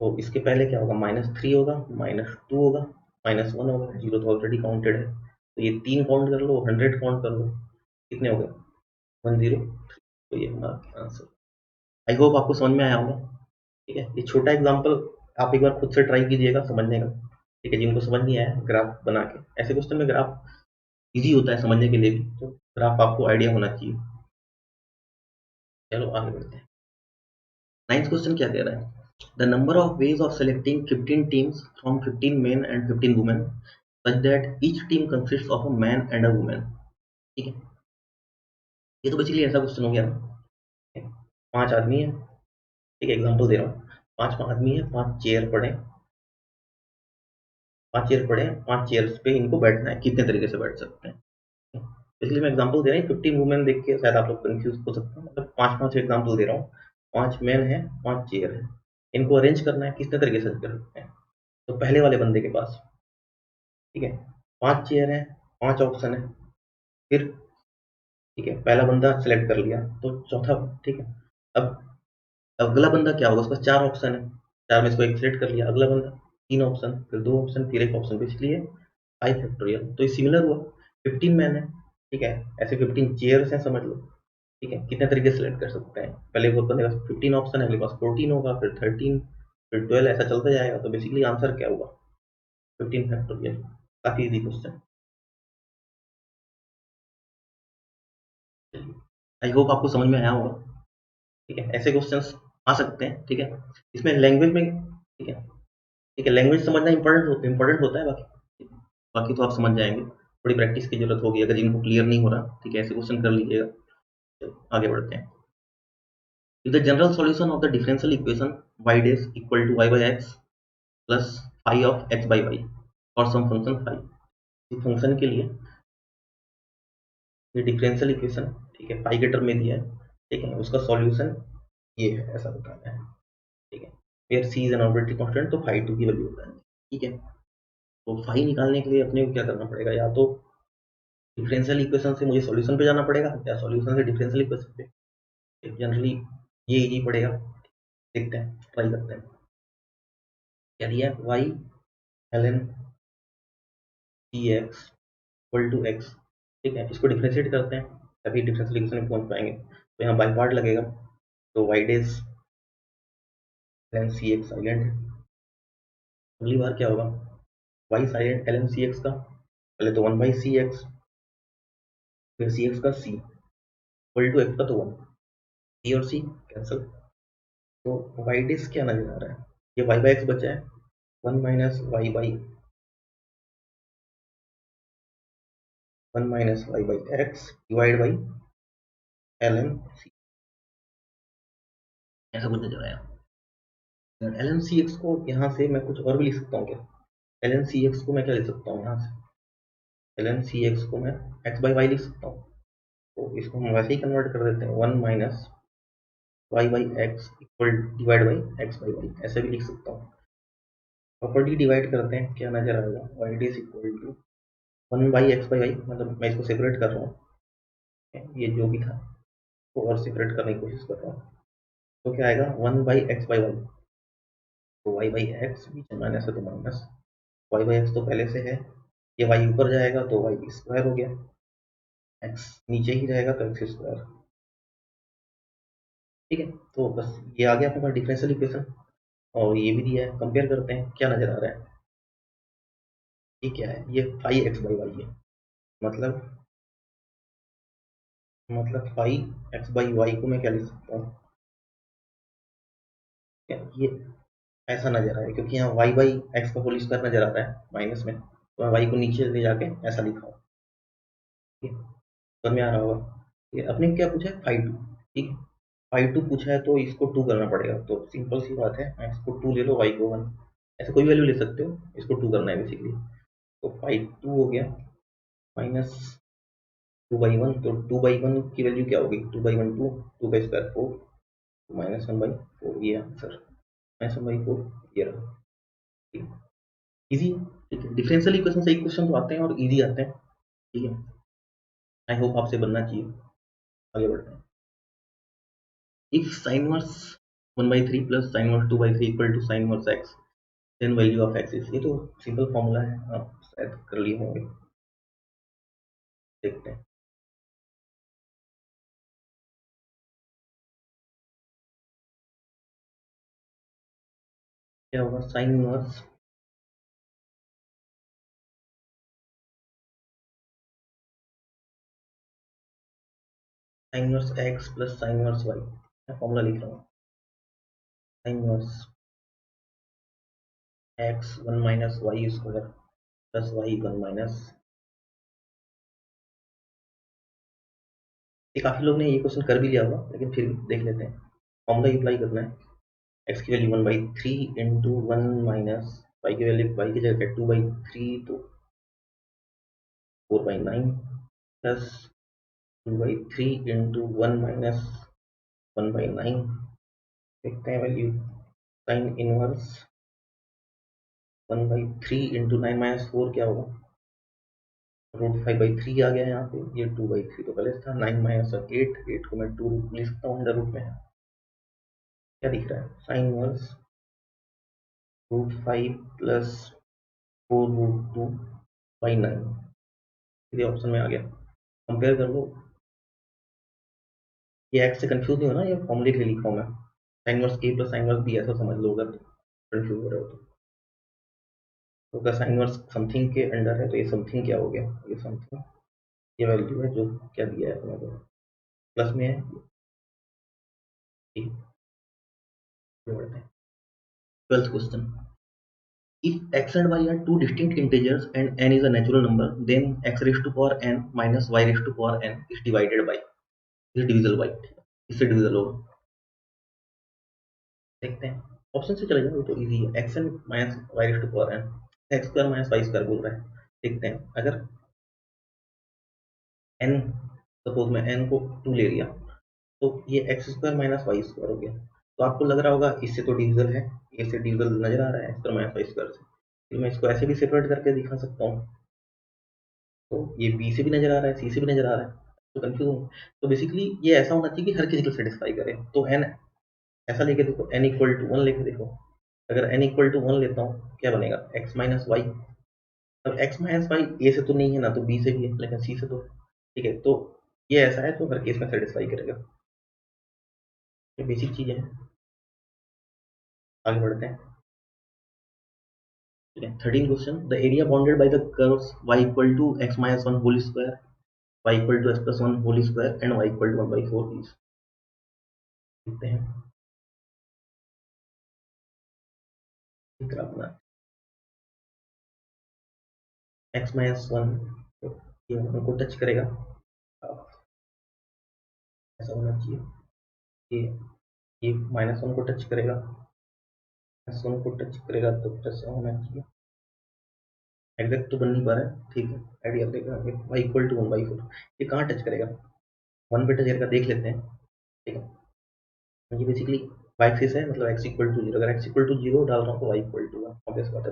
तो इसके पहले क्या होगा, -3 होगा, -2 होगा, -1 होगा, 0 तो ऑलरेडी काउंटेड है। तो ये 3 काउंट कर लो, 100 काउंट कर लो, कितने हो गए, 103। तो ये हमारा आंसर। आई होप आपको समझ में आया होगा। ठीक है, ये छोटा एग्जांपल आप एक बार खुद से ट्राई कीजिएगा समझने का। ठीक है, जिनको समझ नहीं आया ग्राफ बना के, ऐसे क्वेश्चन में ग्राफ इजी होता है समझने के लिए भी, तो ग्राफ आपको आइडिया होना चाहिए। चलो आगे बढ़ते हैं। 9th क्वेश्चन क्या कह रहा है, the number of ways of selecting 15 teams from 15 main and 15 women such that each team consist of a man and a women. ठीक है, ये तो बेसिकली ऐसा क्वेश्चन हो गया। 5 आदमी है, ठीक है, एग्जांपल दे रहा हूँ। 5 आदमी है, 5 चेयर पड़े, 5 चेयर पड़े हैं, 5 चेयर्स पे इनको बैठना है, कितने तरीके से बैठ सकते हैं। इसलिए मैं एग्जांपल दे रहा हूँ, 15 वुमेन देख के शायद आप लोग कंफ्यूज हो सकते हैं, मतलब 5 एग्जांपल दे रहा हूँ। 5 मेन है, 5 चेयर है, इनको अरेंज करना है, कितने तरीके से कर सकते हैं। तो पहले वाले बंदे के पास, ठीक है, 5 चेयर है, 5 ऑप्शन है। फिर ठीक है, पहला बंदा सेलेक्ट कर लिया, तो चौथा, ठीक है, अब अगला बंदा क्या होगा, उसका 4 ऑप्शन है, 4 में इसको एक सेलेक्ट कर लिया, अगला बंदा 3 ऑप्शन, फिर 2 ऑप्शन, फिर 1 ऑप्शन, बेसिकली 5 फैक्टोरियल। तो ये सिमिलर हुआ। 15 मैन है, ठीक है, ऐसे 15 चेयर्स हैं समझ लो। ठीक है, कितने तरीके से सेलेक्ट कर सकते हैं, पहले वो बंदे का 15 ऑप्शन है, अगले पास 14 होगा, फिर 13, फिर 12, ऐसा चलता जाएगा। तो बेसिकली आंसर क्या होगा, 15 फैक्टोरियल। काफी इजी क्वेश्चन। आई होप आपको समझ में आया होगा। ठीक है, ऐसे क्वेश्चंस आ सकते हैं। ठीक है, इसमें लैंग्वेज में, ठीक है, ठीक है, लैंग्वेज समझना इंपॉर्टेंट होता है। बाकी बाकी तो आप समझ जाएंगे, थोड़ी प्रैक्टिस की जरूरत होगी अगर जिनको क्लियर नहीं हो रहा। ठीक है, ऐसे क्वेश्चन कर लीजिएगा। तो आगे बढ़ते हैं। If the general solution of the differential equation y dash equal to y by x plus phi of x by y और some function phi, इस फंक्शन के लिए ये डिफरेंशियल इक्वेशन, ठीक है, पाई के टर्म में दिया है। ठीक है, उसका सॉल्यूशन ये है, ऐसा बताना है। ठीक है, where c is an arbitrary constant, तो फाई 2 की वैल्यू बतानी है। ठीक है, तो फाई निकालने के लिए अपने को क्या करना पड़ेगा, या तो डिफरेंशियल इक्वेशन से मुझे सॉल्यूशन पे जाना पड़ेगा, या सॉल्यूशन से डिफरेंशियल इक्वेशन पे। जनरली ये इजी पड़ेगा। देखते हैं, ट्राई करते हैं। क्या दिया है, y ln c x equal to x. ठीक है, इसको डिफ्रेंशिएट करते हैं तभी डिफरेंशियल इक्वेशन में पहुंच पाएंगे। तो यहाँ बाई पार्ट लगेगा, तो Y days ln c x silent है। अगली बार क्या होगा, Y silent ln c x का, पहले तो 1/cx, फिर सी एक्स का c इक्वल टू एक्स का, तो 1, सी और सी कैंसिल। तो वाई डेज क्या नजर आ रहा है, ये वाई बाई एक्स बचा है, 1 minus y by 1 minus y by x divide by ln c, ऐसा कुछ नजर आया। ln सी एक्स को यहाँ से मैं कुछ और भी लिख सकता हूँ क्या, ln सी एक्स को मैं क्या लिख सकता हूँ यहाँ से, ln सी एक्स को मैं एक्स बाई वाई लिख सकता हूँ। तो इसको हम वैसे ही कन्वर्ट कर देते हैं, 1 minus y by x equal divide by x by y, ऐसे भी लिख सकता हूँ। प्रॉपर्टी डिवाइड करते हैं, क्या नजर आएगा, y d equal to 1 by x by y, मतलब मैं इसको सेपरेट कर रहा हूँ, ये जो भी था वो और सेपरेट करने की कोशिश कर रहा हूँ। तो क्या आएगा, 1 बाई एक्स बाई वाई, तो वाई बाई एक्स बीच में माइनस है तो माइनस, वाई बाई एक्स तो पहले से है, ये वाई ऊपर जाएगा तो वाई स्क्वायर हो गया, एक्स नीचे ही रहेगा तो एक्स स्क्वायर। ठीक है, तो बस ये आ गया अपने पास डिफरेंशियल इक्वेशन। और ये भी दिया है, कंपेयर करते हैं क्या नजर आ रहा है। ये क्या है, ये 5x/y है, मतलब5x/y को मैं क्या लिख सकता हूँ, ये ऐसा नजर आ रहा है क्योंकि यहाँ y बाई एक्स का होल स्क्वायर नजर आ रहा है माइनस में, तो मैं y को नीचे ले जाके ऐसा लिखा हूँ। ठीक है, समझ में आ रहा होगा। ये अपने क्या पूछा है, 5 2। ठीक है, 5 2 पूछा है तो इसको 2 करना पड़ेगा, तो सिंपल सी बात है, इसको 2 ले लो, y को 1, ऐसे कोई वैल्यू ले सकते हो, इसको 2 करना है बेसिकली। तो 5 2 हो गया, माइनस 2/1, तो 2/1 की वैल्यू क्या होगी? 2/1 2, 2 का स्क्वायर 4, -1/4, ये आंसर -1/4 ये रहा। इजी, ठीक है। डिफरेंशियल इक्वेशन से एक क्वेश्चन तो आते हैं और इजी आते हैं, ठीक है। आई होप आपसे बनना चाहिए। आगे बढ़ते हैं। If sin inverse 1/3 plus sin inverse 2/3 equal to sin inverse x, then value of x is, ये तो सिंपल फॉर्मूला है, आप शायद कर लिए होंगे। देखते हैं क्या होगा। sin inverse x plus sin inverse y, मैं फॉर्मूला लिख रहा हूँ। sin inverse x 1 minus y square plus y 1 minus, ये काफी लोग ने ये क्वेश्चन कर भी लिया होगा, लेकिन फिर भी देख लेते हैं। फॉर्मूला अप्लाई करना है। x की वैल्यू 1/3 इंटू 1 माइनस y की वैल्यू, y की जगह 2/3 तो 4/9 प्लस 2/3 इंटू 1 माइनस 1/9। देखते हैं वैल्यू। साइन इनवर्स 1/3 इंटू 9 - 4 क्या होगा? √5/3 आ गया यहाँ पे, ये 2/3 तो पहले था। 9 - 8, 8 को मैं 2 रूट ले सकता हूँ, अंडर रूट में है। क्या दिख रहा है? साइन इनवर्स √5 प्लस 4√2/9, ये ऑप्शन में आ गया। कंपेयर कर लो। ये एक्स से कंफ्यूज नहीं होना, ये फॉर्मूले के लिए लिखा हूँ मैं। साइन इनवर्स ए प्लस साइन इनवर्स बी ऐसा समझ लो, अगर कंफ्यूज हो रहे हो तो अगर साइन इनवर्स समथिंग के अंडर है तो ये समथिंग क्या हो गया? ये समथिंग, ये वैल्यू है जो क्या दिया है तुम्हें, प्लस में है। ठीक है, आगे बढ़ते हैं। 12th question. If x and y are two distinct integers and n is a natural number, then x raised to power n minus y raised to power n is divided by, is divisible by, इससे डिविजल होगा। देखते हैं, ऑप्शन से चले जाओ, ये तो इजी है। X n minus y raised to power n, x square minus y square बोल रहा है। देखते हैं, अगर एन, सपोज मैं एन को 2 ले लिया, तो ये x square minus y square हो गया। तो आपको लग रहा होगा इससे तो डिविजल है, इससे डिविजल नजर आ रहा है, x square minus y square से। फिर मैं इसको ऐसे भी सेपरेट करके दिखा सकता हूँ, तो ये बी से भी नजर आ रहा है, सी से भी नजर आ रहा है, तो कंफ्यूज हूँ। तो बेसिकली ये ऐसा होना चाहिए कि हर किसी को सेटिस्फाई करे। तो एन ऐसा लेके देखो, एन इक्वल टू 1 लेके देखो। अगर एन इक्वल टू 1 लेता हूँ, क्या बनेगा? X minus y. अब एक्स माइनस वाई ए से तो नहीं है ना, तो बी से भी है, लेकिन सी से तो है। ठीक है, तो ये ऐसा है तो हर केस में सेटिस्फाई करेगा। ये बेसिक चीजें हैं। आगे बढ़ते हैं। ठीक है, 13 question. The area bounded by the curves y equal to x minus 1 whole square, y equal to x plus 1 whole square and y equal to 1/4 is. देखते हैं अपना x माइनस 1, तो ये उनको टच करेगा। अब ऐसा होना चाहिए, ये ये -1 को टच करेगा, -1 को टच करेगा, तो ऐसा होना चाहिए। एग्जैक्ट तो बन नहीं पा रहा है, ठीक है, आइडिया देगा आगे। y इक्वल टू 1/4, ये कहाँ टच करेगा? 1 पे टच करेगा, देख लेते हैं। ठीक है, ये बेसिकली y एक्सिस है, मतलब x इक्वल टू 0। अगर x इक्वल टू 0 डाल रहा हूँ तो y इक्वल टू 1, ऑब्वियस बात है।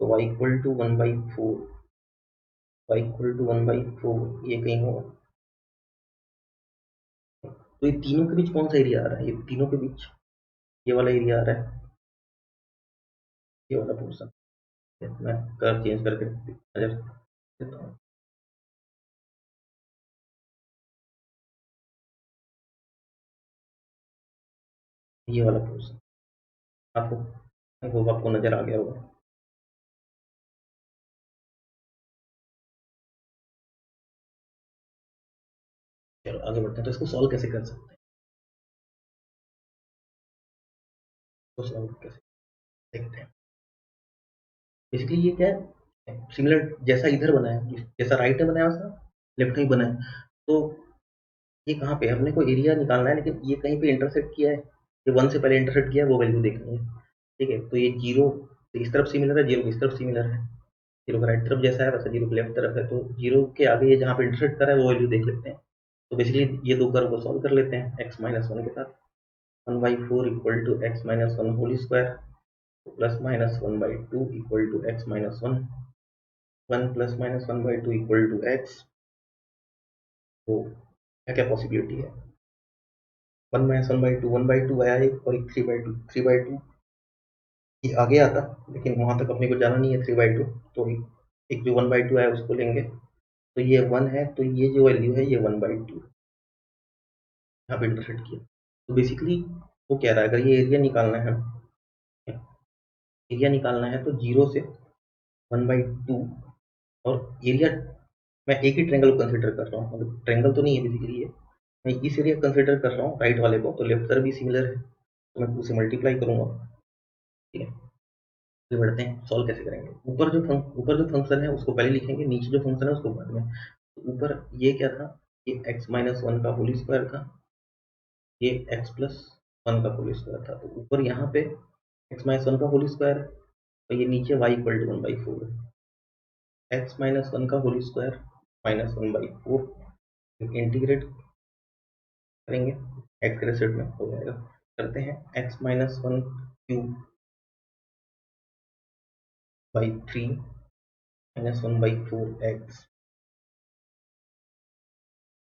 तो y equal to 1/4, y equal to 1/4, ये कहीं होगा। तो ये तीनों के बीच कौन सा एरिया आ रहा है? ये तीनों के बीच ये वाला एरिया आ रहा है, ये वाला पोर्शन। मैं कर्व चेंज करके नजर देता हूँ। ये वाला पोर्शन आपको, आई होप आपको नजर आ गया होगा। चलो आगे बढ़ते हैं। तो इसको सॉल्व कैसे कर सकते हैं? तो सॉल्व कैसे देखते हैं। बेसिकली ये क्या है, सिमिलर जैसा इधर बना है, जैसा राइट में बनाया वैसा लेफ्ट में बना है। तो ये कहाँ पे हमने को एरिया निकालना है, लेकिन ये कहीं पे इंटरसेक्ट किया है, ये 1 से पहले इंटरसेक्ट किया है, वो वैल्यू देखनी है। ठीक है, तो ये 0 इस तरफ सिमिलर है, 0 इस तरफ सिमिलर है। जीरो का राइट तरफ जैसा है वैसा जीरो की लेफ्ट तरफ है, तो जीरो के आगे ये जहाँ पे इंटरसेक्ट कर रहा है वो वैल्यू देख लेते हैं। तो बेसिकली ये दो कर्व को सॉल्व कर लेते हैं एक्स माइनस वन के साथ। 1/4 equal to x minus one whole square plus minus 1/2 equal to x minus one, 1 plus minus 1/2 equal to x. तो क्या क्या पॉसिबिलिटी है, 1 माइनस 1/2 1/2 आया है और एक 3/2 3/2 ये आगे आता, लेकिन वहां तक अपने को जाना नहीं है 3/2, तो एक जो 1/2 है उसको लेंगे, तो ये 1 है, तो ये जो वैल्यू है ये 1/2 यहाँ पे इंटरसेक्ट किया। तो बेसिकली वो कह रहा है अगर ये एरिया निकालना है तो जीरो से 1/2, और एरिया मैं एक ही ट्रेंगल को कंसिडर कर रहा हूँ, मतलब ट्रेंगल तो नहीं है बेसिकली ये, मैं इस एरिया कंसिडर कर रहा हूँ राइट वाले को, तो लेफ्ट तरफ भी सिमिलर है, तो मैं 2 से मल्टीप्लाई करूंगा। ठीक है, आगे बढ़ते हैं, सॉल्व कैसे करेंगे। ऊपर जो फंक्शन है उसको पहले लिखेंगे, नीचे जो फंक्शन है उसको बाद में। तो ऊपर ये क्या था, ये एक्स माइनस वन का होल स्क्वायर था, ये एक्स प्लस वन का होल स्क्वायर था, तो ऊपर यहाँ पे एक्स माइनस वन का होल स्क्वायर है, तो ये नीचे वाई इक्वल टू 1/4 है, एक्स माइनस वन का होल स्क्वायर माइनस 1/4, इंटीग्रेट करेंगे एक्स के रेसिप्ट में हो जाएगा। करते हैं x minus one cube by 3 minus 1/4 x,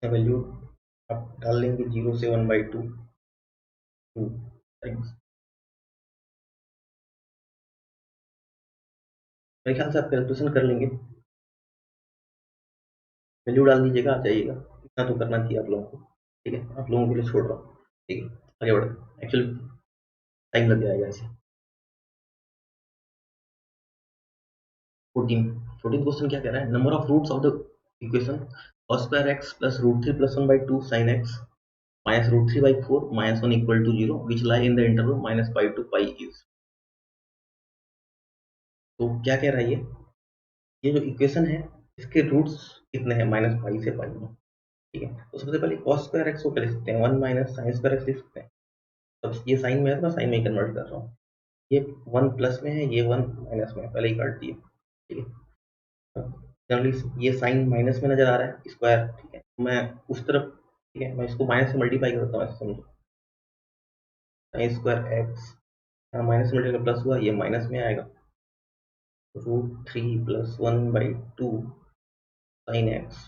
value आप डाल लेंगे 0 से 1/2 2 टाइम्स। मेरे ख्याल से आप कैलकुलेशन कर लेंगे, वैल्यू डाल दीजिएगा, आ जाइएगा, इतना तो करना चाहिए आप लोगों को। ठीक है, आप लोगों के लिए छोड़ रहा हूँ। ठीक है, आगे बढ़ते, एक्चुअली टाइम लग जाएगा ऐसे। 14 क्वेश्चन क्या कह रहा है, number of roots of the equation cos square x plus root three plus 1/2 sin x minus root three by four minus one equal to zero which lie in the interval minus pi to pi is. तो क्या कह रहा है ये जो इक्वेशन है इसके रूट्स कितने हैं, माइनस पाई से पाई में। ठीक है, तो सबसे पहले cos स्क्वायर एक्स को क्या लिख सकते हैं, 1 माइनस साइन स्क्वायर एक्स लिख सकते हैं। अब ये साइन में है तो मैं साइन में ही कन्वर्ट कर रहा हूँ, ये 1 प्लस में है, ये 1 माइनस में है, पहले ही काट दिए। ठीक है, जनरली ये साइन माइनस में नजर आ रहा है स्क्वायर। ठीक है, मैं उस तरफ, ठीक है, मैं इसको माइनस से मल्टीप्लाई करता हूँ, ऐसे समझो, साइन स्क्वायर एक्स, यहाँ माइनस से मल्टीप्लाई प्लस हुआ, ये माइनस में आएगा, root three plus 1/2 sine x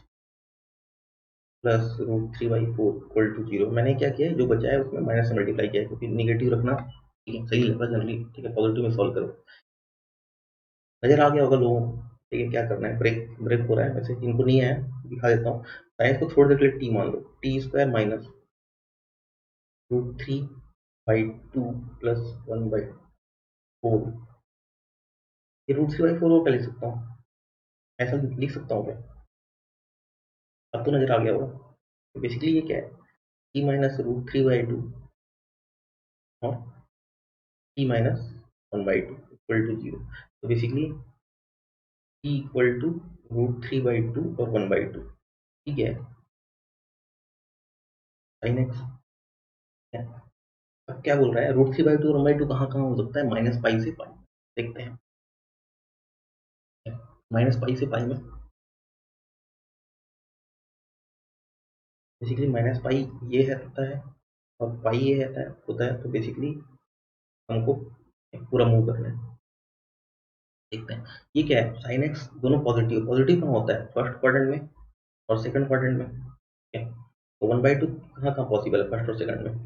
plus root three by four equal to zero. मैंने क्या किया है, जो बचा है उसमें माइनस से मल्टीप्लाई किया है, क्योंकि निगेटिव रखना ठीक है सही लगता है जनरली। ठीक है, पॉजिटिव में सॉल्व करो, नजर आ गया होगा लोगों को। ठीक है, क्या करना है, ब्रेक ब्रेक हो रहा है, वैसे इनको नहीं आया दिखा देता हूँ। साइंस को छोड़ देते टी मान लो, T square minus root three by two plus 1/4, ये रूट थ्री बाई फोर को क्या लिख सकता हूँ, ऐसा लिख सकता हूँ क्या, अब तो नजर आ गया होगा। बेसिकली ये क्या है, T minus root three by two और T minus 1/2 equal to zero. तो basically T equal to root three by two और 1/2। ठीक है, साइन एक्स है। अब क्या बोल रहा है, रूट थ्री बाई टू और 1/2 कहाँ कहाँ हो सकता है, माइनस पाई से पाई, देखते हैं, माइनस पाई से पाई में बेसिकली माइनस पाई ये है होता है, और पाई ये होता है, तो बेसिकली हमको पूरा मूव करना है। देखते हैं ये क्या है, साइन एक्स दोनों पॉजिटिव, पॉजिटिव कहाँ होता है, फर्स्ट क्वाड्रेंट में और सेकंड क्वाड्रेंट में। ठीक है, तो 1/2 कहाँ कहाँ पॉसिबल है, फर्स्ट और सेकंड में,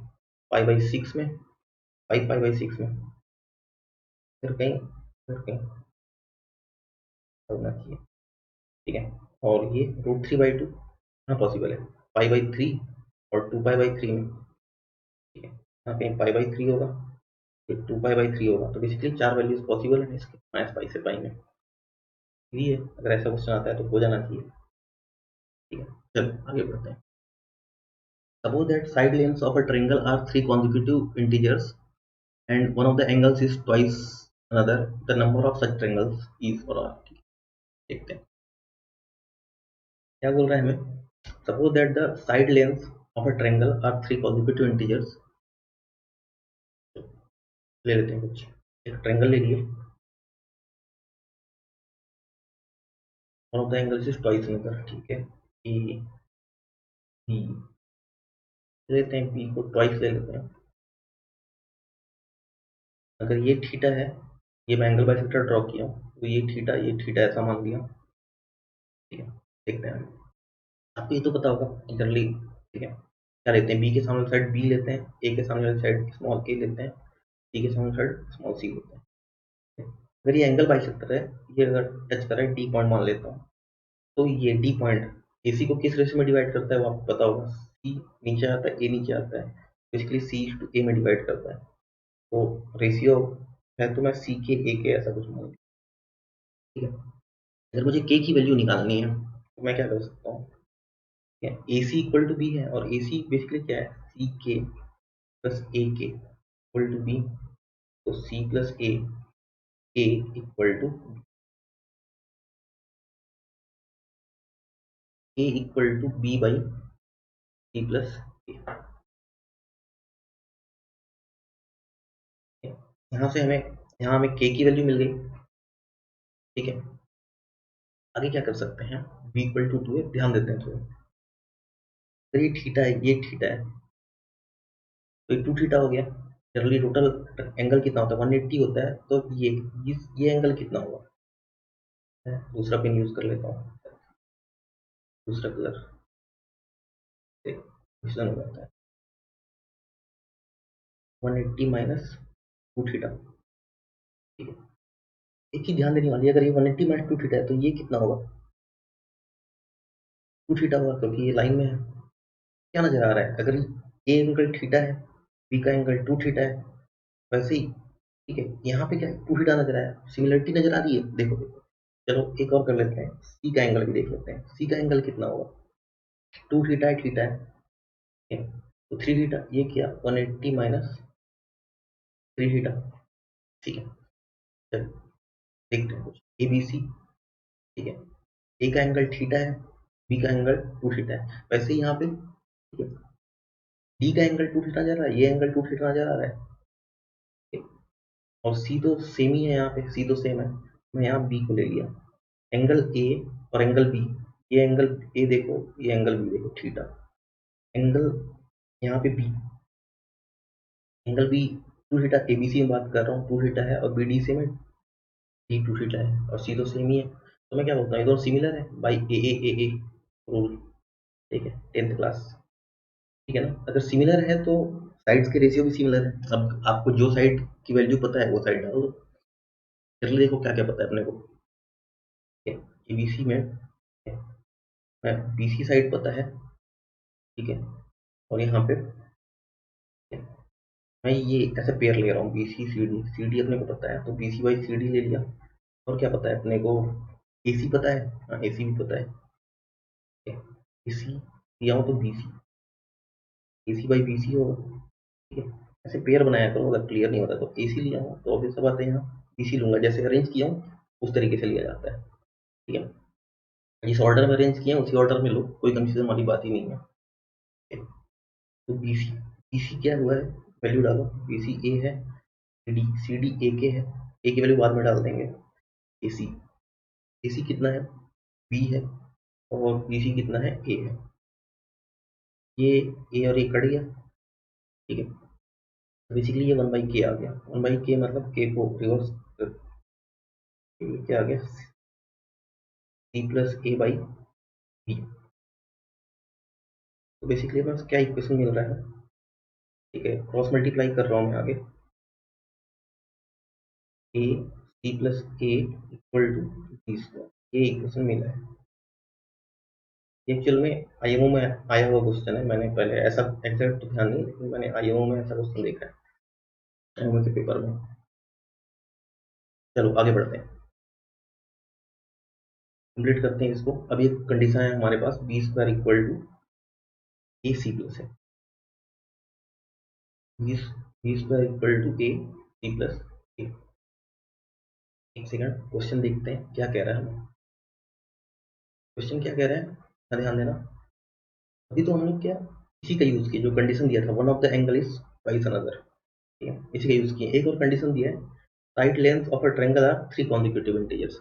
पाई/6 में, पाई/6 में, फिर कहीं होना चाहिए। ठीक है, और ये रूट थ्री बाई टू कहाँ पॉसिबल है, पाई/3 और 2 पाई/3 में। ठीक है, यहाँ कहीं पाई/3 होगा, फिर 2 पाई/3 होगा, तो बेसिकली चार वैल्यूज पॉसिबल है इसके, माइनस पाई से पाई में। ये है, अगर ऐसा क्वेश्चन आता है तो हो जाना चाहिए। ठीक है, चलो आगे बढ़ते हैं। Suppose that side lengths of a triangle are three consecutive integers and one of the angles is twice another. The number of such triangles is or are। देखते हैं क्या बोल रहा है हमें। Suppose that the side lengths of a triangle are three consecutive integers। ले लेते हैं कुछ, एक ट्रायंगल ले लिए, one of the angles is twice another, ठीक है। ए बी लेते हैं, बी को ट्वाइस ले लेते हैं। अगर ये थीटा है, ये मैं एंगल बाइसेक्टर ड्रॉ किया हूँ, तो ये थीटा ऐसा मान लिया, ठीक है। देखते हैं आपको ये तो पता होगा जनरली, ठीक है। क्या लेते हैं, बी के सामने साइड बी लेते हैं, ए के सामने वाली साइड स्मॉल ए लेते हैं, सी के सामने साइड स्मॉल सी लेते हैं। अगर ये एंगल बाइसेक्टर है, ये अगर टच कर रहा है, डी पॉइंट मान लेता हूँ, तो ये डी पॉइंट एसी को किस रेशियो में डिवाइड करता है वो आपको पता होगा, सी नीचे आता है, ए नीचे आता है, बेसिकली सी टू ए में डिवाइड करता है। तो रेशियो है, तो मैं सी के ए के ऐसा कुछ मान, ठीक है। अगर मुझे के की वैल्यू निकालनी है तो मैं क्या कर सकता हूँ, ए सी इक्वल टू बी है, और ए सी बेसिकली क्या है, सी के प्लस ए के इक्वल टू बी, तो C plus A equal to A equal to B by C plus A. यहाँ से हमें, यहाँ हमें के की वैल्यू मिल गई, ठीक है। आगे क्या कर सकते हैं, बी इक्वल टू है, ध्यान देते हैं थोड़ा। तो ये थीटा है, ये थीटा है, तो ये टू थीटा हो गया। जनरली टोटल एंगल कितना होता है, 180 होता है, तो ये एंगल कितना होगा। मैं दूसरा पेन यूज कर लेता हूँ, दूसरा कलर से मिश्रण हो जाता है। 180 माइनस टू थीटा, ठीक है। एक ही ध्यान देने वाली है, अगर ये 180 माइनस टू थीटा है, तो ये कितना होगा, टू थीटा होगा, क्योंकि ये लाइन में है। क्या नजर आ रहा है, अगर ए एंगल थीटा है, बी का एंगल टू थीटा है, वैसे ही, ठीक है। यहाँ पे क्या है, टू थीटा नजर आया, सिमिलरिटी नजर आ रही है, देखो देखो। चलो एक और कर लेते हैं, सी का एंगल भी देख लेते हैं, सी का एंगल कितना होगा, टू थीटा है, थीटा है, ठीक है। तो थ्री थीटा, ये किया 180 माइनस थ्री थीटा, ठीक है। चलो देखते हैं कुछ, ए बी सी, ठीक है। ए का एंगल थीटा है, बी का एंगल टू थीटा है, वैसे ही यहाँ पे, ठीक है, डी का एंगल टू थीटा जा रहा है, ये एंगल टू थीटा नजर आ रहा है, ठीक है? और सी तो सेम ही है, यहाँ पे सी तो सेम है, मैं यहाँ बी को ले लिया, एंगल ए और एंगल बी, ये एंगल ए देखो, ये एंगल बी देखो, थीटा। एंगल यहाँ पे B, angle B two theta, A B C में बात कर रहा हूँ, टू थीटा है, और बी डी से में डी टू थीटा है, और सी तो सेम ही है, तो मैं क्या बोलता हूँ, ये दोनों सिमिलर है बाई ए रूल, ठीक है, 10th क्लास, ठीक है ना। अगर सिमिलर है तो साइड्स के रेशियो भी सिमिलर है। अब आपको जो साइड की वैल्यू पता है वो साइड डाल दो। चलिए देखो क्या क्या पता है अपने को, ए बी सी में बी सी साइड पता है, ठीक है। और यहाँ पे मैं ये ऐसे पेयर ले रहा हूँ, बी सी डी अपने को पता है, तो B C by C D ले लिया। और क्या पता है अपने को, ए सी पता है, हाँ ए सी भी पता है, ए सी लिया हूँ तो B C by B C होगा, ठीक है। ऐसे पेयर बनाया करो, अगर क्लियर नहीं होता तो ए सी लिया हूँ, तो ऑब्वियस सा बात है यहाँ बी सी लूंगा, जैसे अरेंज किया हूँ उस तरीके से लिया जाता है, ठीक है। जिस ऑर्डर में अरेंज किया उसी ऑर्डर में लो, कोई कंफ्यूजन वाली बात ही नहीं है, ठीक है? तो बी सी क्या हुआ है, वैल्यू डालो, बी सी ए है, सी डी ए के है, ए की वैल्यू बाद में डाल देंगे, ए सी कितना है, बी है, और बी सी कितना है, ए है। ये ए और ए कट गया, ठीक है। बेसिकली ये वन बाई के आ गया, वन बाई के मतलब के को रिवर्स, ये क्या आ गया, C plus A by B. तो बेसिकली हमें क्या इक्वेशन मिल रहा है, ठीक है, क्रॉस मल्टीप्लाई कर रहा हूँ मैं आगे, A C plus A equal to B square, ये इक्वेशन मिला है। एक्चुअल में आईएमओ में आया हुआ क्वेश्चन है, मैंने पहले ऐसा एग्जैक्ट तो ध्यान नहीं, लेकिन मैंने आईएमओ में ऐसा क्वेश्चन देखा है, आईएमओ के पेपर में। चलो आगे बढ़ते हैं, कंप्लीट करते हैं इसको। अब ये कंडीशन है हमारे पास, B square equal to A C plus है, B square equal to A C plus A. एक सेकंड, क्वेश्चन देखते हैं क्या कह रहा है हमें, क्वेश्चन क्या कह रहा है, ध्यान देना। अभी तो हमने क्या, इसी का यूज किया, जो कंडीशन दिया था, one of the angle is twice another, ठीक है, इसी का यूज किया। एक और कंडीशन दिया है, side length of a triangle are three consecutive integers,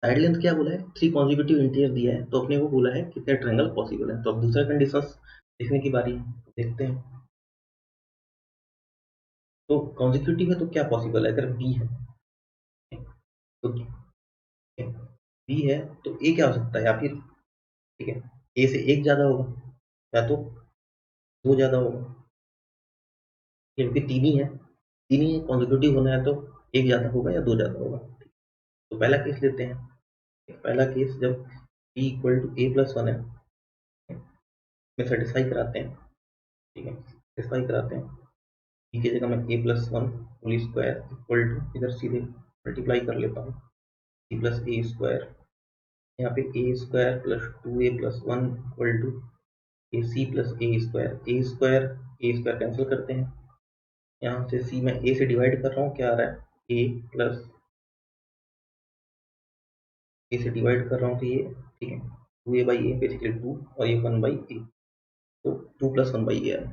side length क्या बोला है, 3 कॉन्जिक्यूटिव इंटीजर दिया है, तो अपने को बोला है कितने ट्रायंगल पॉसिबल है। तो अब दूसरा कंडीशन देखने की बारी है, देखते हैं। तो कॉन्जिक्यूटिव है तो क्या पॉसिबल है, अगर बी है तो बी है तो ए क्या हो सकता है, या फिर ठीक है ए से एक ज्यादा होगा या तो दो ज्यादा होगा, क्योंकि तीन ही है, कॉन्जिक्यूटिव होना है तो एक ज्यादा होगा या दो ज्यादा होगा। तो पहला केस लेते हैं, पहला केस जब B equal to A plus one है, में सेटिस्फाई कराते हैं, ठीक है सेटिस्फाई कराते हैं। बी की जगह मैं A plus one whole square equal to इधर सीधे मल्टीप्लाई कर लेता हूँ, सी प्लस ए स्क्वायर, यहाँ पे A square plus two A plus one equal to A C plus A square cancel करते हैं। यहाँ से सी में ए से डिवाइड कर रहा हूँ, क्या आ रहा है ए प्लस ए से डिवाइड कर रहा हूँ तो ये ठीक है two A by A basically two और ये वन बाई ए, तो two plus one by A है।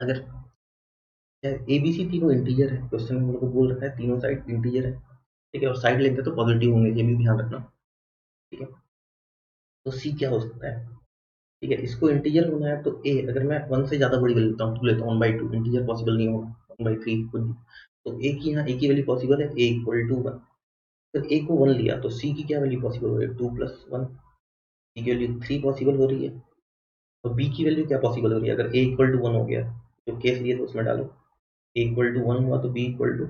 अगर ए बी सी तीनों इंटीजर है, क्वेश्चन में हम लोग को बोल रखा है तीनों साइड इंटीजर है, ठीक है, और साइड लेंगे तो पॉजिटिव होंगे, ये भी ध्यान रखना, ठीक है। तो सी क्या हो सकता है, ठीक है, इसको इंटीजर होना है तो ए अगर मैं वन से ज्यादा बड़ी वैल्यू लेता हूँ, टू लेता हूँ, one by two integer possible नहीं होगा, वन बाई थ्री कुछ भी, तो ए की यहाँ ए की वैल्यू पॉसिबल है, ए इक्वल टू वन। तो ए को वन लिया तो सी की क्या वैल्यू पॉसिबल हो रही है, टू प्लस वन, सी की वैल्यू थ्री पॉसिबल हो रही है। तो बी की वैल्यू क्या पॉसिबल हो रही है, अगर ए इक्वल टू वन हो गया, जो केस लिए तो उसमें डालो, ए इक्वल टू वन हुआ तो बी इक्वल टू,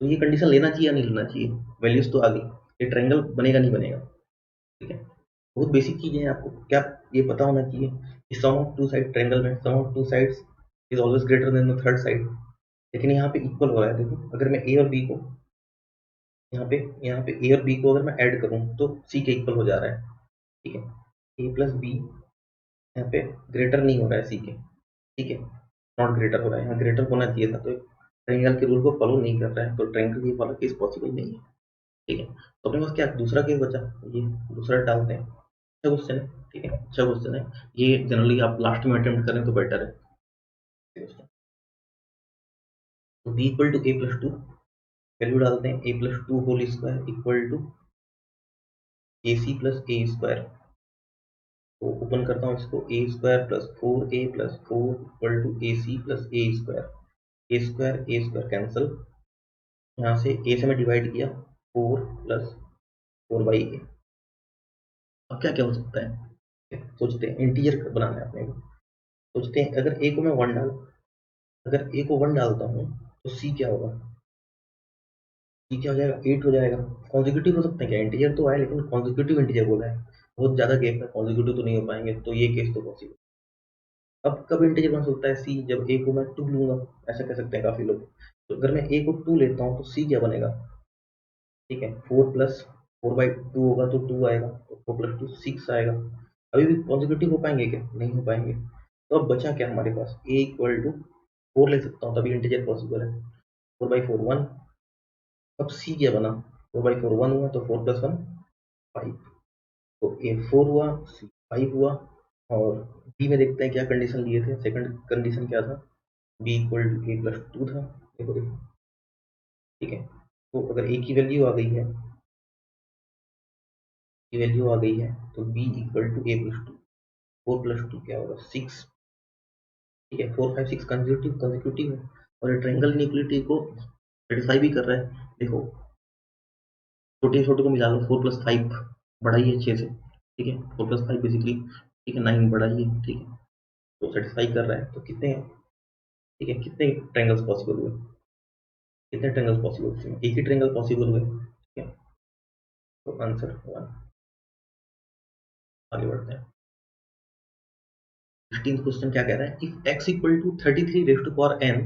तो ये कंडीशन लेना चाहिए या नहीं लेना चाहिए, वैल्यूज तो आ गई, ये ट्रायंगल बनेगा नहीं बनेगा, ठीक है। बहुत बेसिक चीजें हैं, आपको क्या ये पता होना चाहिए कि sum of two side triangle में sum of two sides is always greater than the third side, लेकिन यहाँ पे इक्वल हो रहा है। देखो अगर मैं ए और बी को यहाँ पे ए और बी को अगर मैं ऐड करूँ तो सी के इक्वल हो जा रहा है, ठीक है, ए प्लस बी यहाँ पे ग्रेटर नहीं हो रहा है सी के, ठीक है, नॉट ग्रेटर हो रहा है, यहाँ ग्रेटर होना चाहिए था, तो ट्रायंगल के रूल को फॉलो नहीं कर रहा है, तो ट्रायंगल ये वाला केस पॉसिबल नहीं है, ठीक है। तो अपने पास क्या दूसरा केस बचा, ये दूसरा डालते हैं, अच्छा क्वेश्चन है, ठीक है, अच्छा क्वेश्चन है, ये जनरली आप लास्ट में अटेम्प्ट करें तो बेटर है। तो B equal to A plus two, value डालते हैं A plus two whole square equal to A C plus A square, तो ओपन करता हूँ इसको, A square plus four A plus four equal to A C plus A square cancel, यहाँ से ए से मैं डिवाइड किया, four plus four by A. अब क्या क्या हो सकता है, सोचते हैं, इंटीजर बनाना है अपने को, सोचते हैं अगर ए को मैं वन डाल, अगर ए को वन डालता हूँ तो सी क्या होगा, सी क्या हो जाएगा, एट हो जाएगा। कॉन्जिक्यूटिव हो सकते हैं क्या, इंटीजर तो आए लेकिन कॉन्जिक्यूटिव इंटीजर बोला है, बहुत ज्यादा गैप है, कॉन्जिक्यूटिव तो नहीं हो पाएंगे, तो ये केस तो पॉसिबल। अब कब इंटीजर बन सकता है सी, जब ए को मैं टू लूंगा, ऐसा कह सकते हैं काफी लोग। तो अगर मैं ए को टू लेता हूँ तो सी क्या बनेगा, ठीक है, four plus four by two होगा तो टू आएगा, तो फोर प्लस टू सिक्स आएगा। अभी भी पॉजिटिव हो पाएंगे क्या, नहीं हो पाएंगे। तो अब बचा क्या हमारे पास, ए इक्वल टू फोर ले सकता हूँ, तभी इंटीजर पॉसिबल है, फोर बाई फोर वन। अब सी क्या बना, फोर बाई फोर वन हुआ तो फोर प्लस वन फाइव, तो ए फोर हुआ सी फाइव हुआ। और बी में देखते हैं क्या कंडीशन लिए थे, सेकंड कंडीशन क्या था, B equal to A plus two था, देखो देखो, ठीक है। तो अगर ए की वैल्यू आ गई है, की वैल्यू आ गई है, तो B equal to A plus two, four plus two क्या होगा सिक्स, ठीक है, फोर फाइव सिक्स कंसेक्यूटिव है, और ये ट्रायंगल इनइक्वालिटी को सेटिस्फाई भी कर रहा है। देखो छोटे छोटे को मिला लो, फोर प्लस फाइव बढ़ाइए छः से, ठीक है, फोर प्लस फाइव बेसिकली, ठीक है, नाइन बढ़ाइए, ठीक है, तो सेटिस्फाई कर रहा है। तो कितने हैं, ठीक है, कितने ट्रायंगल्स पॉसिबल हुए, कितने ट्रायंगल्स पॉसिबल हुए, एक ही ट्रायंगल पॉसिबल हुए, ठीक है, तो आंसर वन। आगे बढ़ते हैं, 16th क्वेश्चन क्या कह रहा है, if x equal to 33 raise to power n,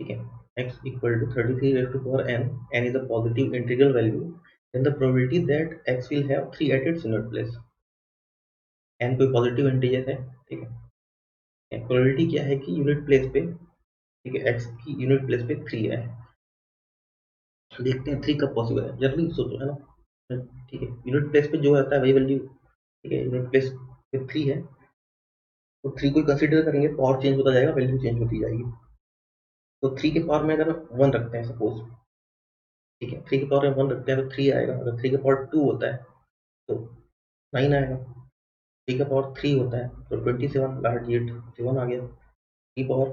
ठीक है, x equal to 33 raise to power n, n is a positive integral value, then the probability that x will have 3 at its unit place, n कोई पॉजिटिव इंटीजर है, ठीक है, प्रोबेबिलिटी क्या है कि यूनिट प्लेस पे, ठीक है, x की यूनिट प्लेस पे 3 है। देखते हैं 3 कब पॉसिबल है, जल्दी सोचो, है ना, ठीक है, यूनिट प्लेस पे जो आता है वही वैल्यू, ठीक है, यूनिट प्लेस पे 3 है, तो 3 को कंसीडर करेंगे, पावर चेंज होता जाएगा, वैल्यू चेंज होती जाएगी। तो 3 के पावर में अगर 1 रखते हैं सपोज, ठीक है, 3 के पावर में 1 रखते हैं तो 3 आएगा। अगर 3 के पावर 2 होता है तो 9 आएगा। 3 का पावर 3 होता है तो 27 लार्ज 8 7 आ गया। 3 पावर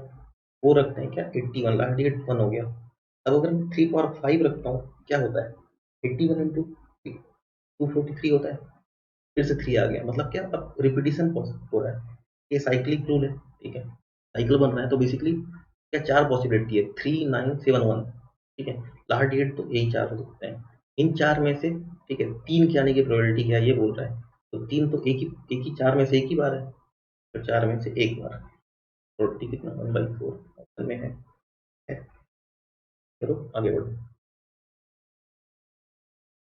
4 रखते हैं क्या, 81 लार्ज 8 1 हो गया। अब अगर मैं 3 पावर 5 रखता हूँ क्या होता है, 81 इंटू 243 होता है। फिर से 3 आ गया, मतलब क्या, अब रिपीटिशन हो रहा है। ये साइक्लिक रूल है, ठीक है, साइकिल बन रहा है। तो बेसिकली क्या, 4 पॉसिबिलिटी है, 3 9 7 1, ठीक है। लार्ज 8 तो यही 4 हो सकते हैं इन 4 में से, ठीक है। 3 के आने की प्रोबेबिलिटी क्या है ये बोल रहा है। तो 3 तो एक ही 4 में से एक ही बार है, तो 4 में से एक बार। प्रोबेबिलिटी कितना, 1/4 ऑप्शन में है। चलो आगे बढ़ो।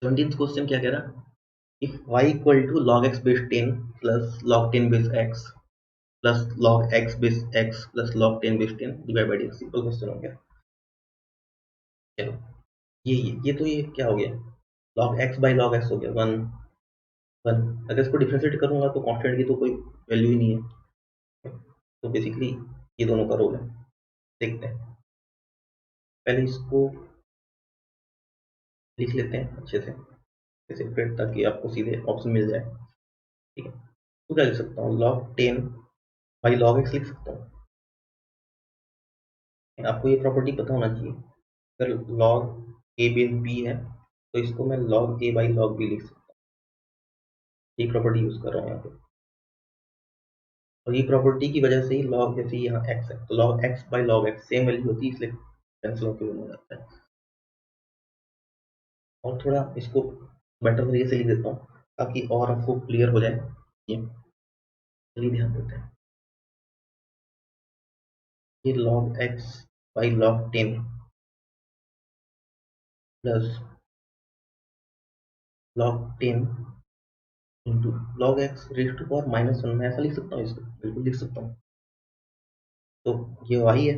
17th क्वेश्चन क्या कह रहा, if y equal to log x base 10 plus log 10 base x plus log x base x plus log 10 base 10 divide by dx। Simple question हो गया। चलो ये तो ये क्या हो गया, log x by log x हो गया 1 1। अगर इसको डिफरेंशिएट करूंगा तो कांस्टेंट की तो कोई वैल्यू ही नहीं है। तो बेसिकली ये दोनों का रोल है। देखते हैं, पहले इसको लिख लेते हैं अच्छे से सेपरेट, ताकि आपको सीधे ऑप्शन मिल जाए, ठीक है। तो क्या लिख सकता हूँ, log 10 बाई log x लिख सकता हूँ। आपको ये प्रॉपर्टी पता होना चाहिए, अगर log a बेस b है तो इसको मैं log a by log b लिख सकता हूँ। ये प्रॉपर्टी यूज कर रहा हूँ यहाँ पे, और ये प्रॉपर्टी की वजह से ही log, जैसे यहाँ x है तो log x by log x same value होती है, इसलिए कैंसिल होकर बन जाता है। और थोड़ा इसको बेटर तरीके से लिख देता हूँ ताकि और आपको क्लियर हो जाए। ये चलिए ध्यान देते हैं, ये log x by log 10 plus log 10 into log x raise to power -1, मैं ऐसा लिख सकता हूँ, इसको बिल्कुल लिख सकता हूँ। तो ये y है,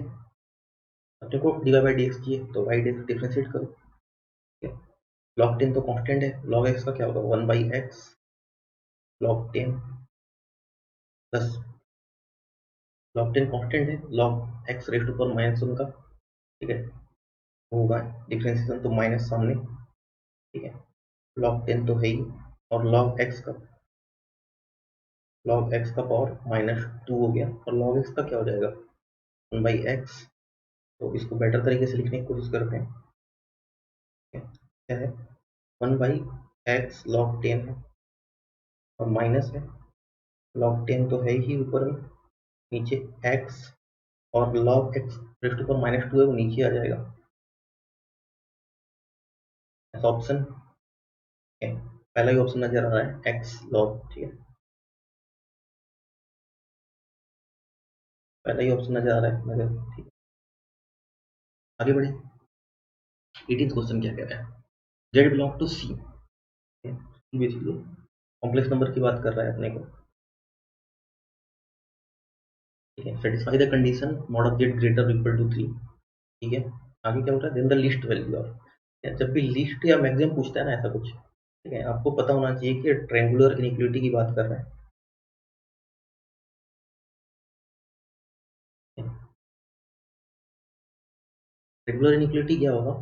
अपने को डिवाइड बाई dx चाहिए तो y डिफरेंशिएट करो, ठीक है। log 10 तो कांस्टेंट है, log x का क्या होगा, 1 by X log 10 plus log 10 constant है, log x raise to power -1 का, ठीक है, होगा डिफरेंशिएशन तो माइनस सामने, ठीक है। log 10 तो है ही, और log x का पावर -2 हो गया, और log x का क्या हो जाएगा, 1 बाई एक्स। तो इसको बेटर तरीके से लिखने की कोशिश करते हैं, ठीक है। क्या है, 1 बाई एक्स log 10 है, और माइनस है, log 10 तो है ही ऊपर में, नीचे x, और log x raise to power -2 है वो नीचे आ जाएगा, ऐसा ऑप्शन है। पहला ही ऑप्शन नजर आ रहा है x log, ठीक है, पहला ही ऑप्शन नजर आ रहा है नजर, ठीक है। आगे बढ़े, 18th क्वेश्चन क्या कह रहा है, z belong to c, basically complex number की बात कर रहा है अपने को, ठीक है। Satisfy the condition mod of Z greater equal to 3, ठीक है। आगे क्या होता है, then the least value of, जब भी लिस्ट या मैक्सिमम पूछता है ना ऐसा कुछ, ठीक है, आपको पता होना चाहिए कि ट्रायंगुलर इनइक्वालिटी की बात कर रहा है। ट्रायंगुलर इनइक्वालिटी क्या होगा,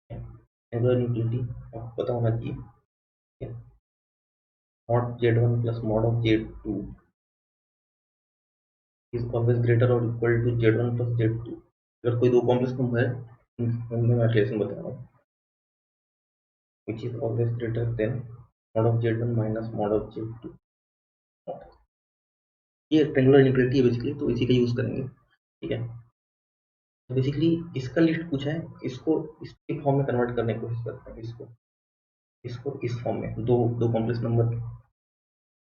ट्रायंगुलर इनइक्वालिटी आपको पता होना चाहिए, ठीक है। Mod z1 plus mod of z2 is always greater और equal to z1 plus z2। अगर कोई दो कॉम्प्लेक्स नंबर है, उनमें मैं रिलेशन बता रहा हूँ, which is always greater than mod of z1 minus mod of z2। ये ट्रायंगुलर इनइक्वालिटी है बेसिकली, तो इसी का यूज करेंगे, ठीक है। तो बेसिकली इसका लिस्ट पूछा है, इसको इसके फॉर्म में कन्वर्ट करने की कोशिश करते हैं, इसको इसको इस फॉर्म में, दो दो कॉम्प्लेक्स नंबर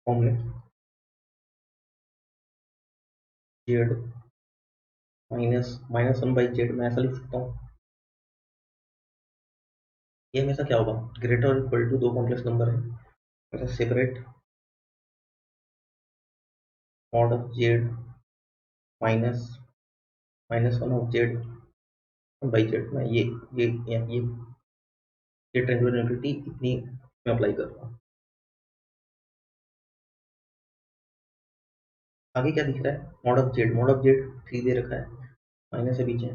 फॉर्म में, जेड -1 बाई जेड मैं ऐसा लिख सकता हूँ। ये हमेशा क्या होगा, ग्रेटर और इक्वल टू दो कॉम्प्लेक्स नंबर है, ऐसा separate mod of Z minus -1 of Z by Z. मैं ये ट्रायंगुलर इनइक्वालिटी इतनी मैं अप्लाई कर रहा हूँ। आगे क्या दिख रहा है, मॉड ऑफ जेड 3 दे रखा है, माइनस है पीछे,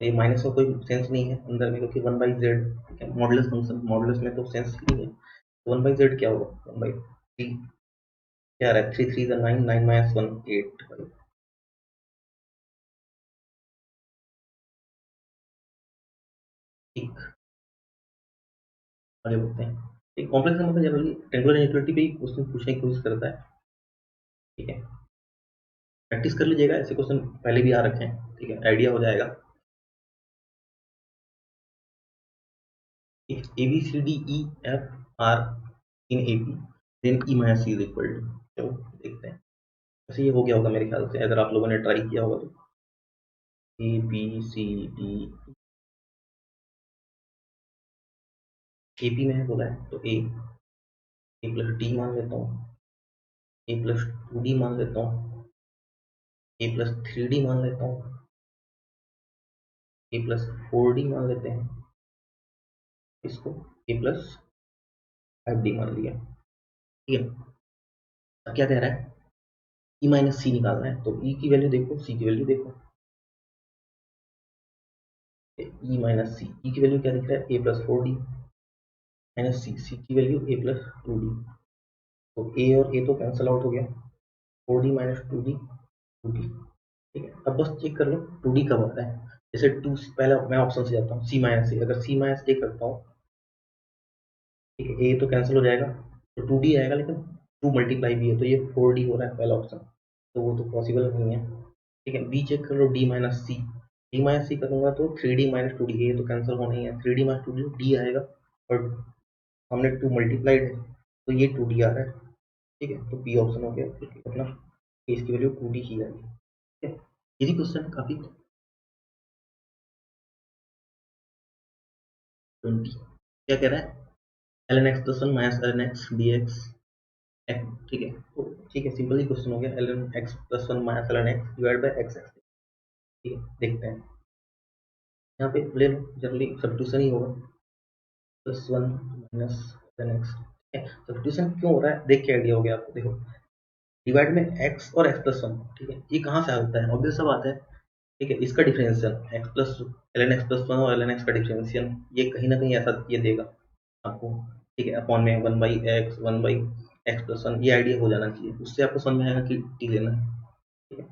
ये माइनस का कोई सेंस नहीं है अंदर में, क्योंकि 1/z, ठीक है, मॉडुलस फंक्शन, मॉडुलस में तो सेंस ही नहीं है। तो 1/z क्या होगा, 1/3 क्या आ रहा है, 3 3 9, 9 माइनस 1 8 भाई। ठीक, आगे बढ़ते हैं। एक complex number generally triangular inequality पे ही क्वेश्चन पूछने की कोशिश करता है, ठीक है। प्रैक्टिस कर लीजिएगा, ऐसे क्वेश्चन पहले भी आ रखे हैं, ठीक है, आइडिया हो जाएगा। If A B C D E F are in AP, then E minus C is equal to, चलो देखते हैं। वैसे ये हो गया होगा मेरे ख्याल से, अगर आप लोगों ने ट्राई किया होगा तो। A B C D, AP में है बोला है, तो ए प्लस डी मान लेता हूँ, ए प्लस 2D मान लेता हूँ, ए प्लस 3D मान लेता हूँ, ए प्लस 4D मान लेते हैं, इसको ए प्लस 5D मान लिया, ठीक है। अब क्या कह रहा है, ई माइनस सी निकालना है, तो ई की वैल्यू देखो, सी की वैल्यू देखो, ई माइनस सी, ई की वैल्यू क्या दिख रहा है, ए प्लस 4D माइनस सी, सी की वैल्यू ए प्लस 2D, तो ए और ए तो कैंसिल आउट हो गया, 4D माइनस 2D 2D, ठीक है। अब बस चेक कर लो 2D कब आता है, जैसे टू, पहले मैं ऑप्शन से जाता हूँ, सी माइनस ए, अगर सी माइनस ए करता हूँ, ठीक है, ए तो कैंसिल हो जाएगा, तो 2D आएगा, लेकिन 2 मल्टीप्लाई भी है, तो ये 4D हो रहा है पहला ऑप्शन, तो वो तो पॉसिबल नहीं है, ठीक है। बी चेक कर लो, डी माइनस सी, डी माइनस सी करूंगा तो 3D माइनस 2D, ये तो कैंसिल होना ही है, 3D माइनस 2D डी आएगा, और हमने 2 मल्टीप्लाइड है, तो ये 2D आ रहा है, ठीक है। तो बी ऑप्शन हो गया, क्योंकि अपना इसकी वैल्यू 2D ही आएगी, ठीक है। इजी क्वेश्चन है काफी। 20 क्या कह रहा है, L N X plus one minus L N X D X, ठीक है। तो ठीक है, सिंपल ही क्वेश्चन हो गया, L N X plus one minus L N X divide by X X, ठीक है। देखते हैं, यहाँ पे ले लो, जनरली सब्स्टिट्यूशन ही होगा, plus one minus L N X, ठीक है। सब्स्टिट्यूशन क्यों हो रहा है, देख के आइडिया हो गया आपको, देखो डिवाइड में एक्स और एक्स प्लस वन, ठीक है, ये कहाँ से आता है, ऑब्वियस सा बात है, ठीक है। इसका differential X plus L N X plus one और एल एन एक्स का डिफरेंशियल, ये कहीं ना कहीं ऐसा ये देगा आपको, ठीक है। अपॉन में 1/x 1/x प्लस वन, ये आइडिया हो जाना चाहिए, उससे आपको समझ में आएगा कि टी लेना है, ठीक है।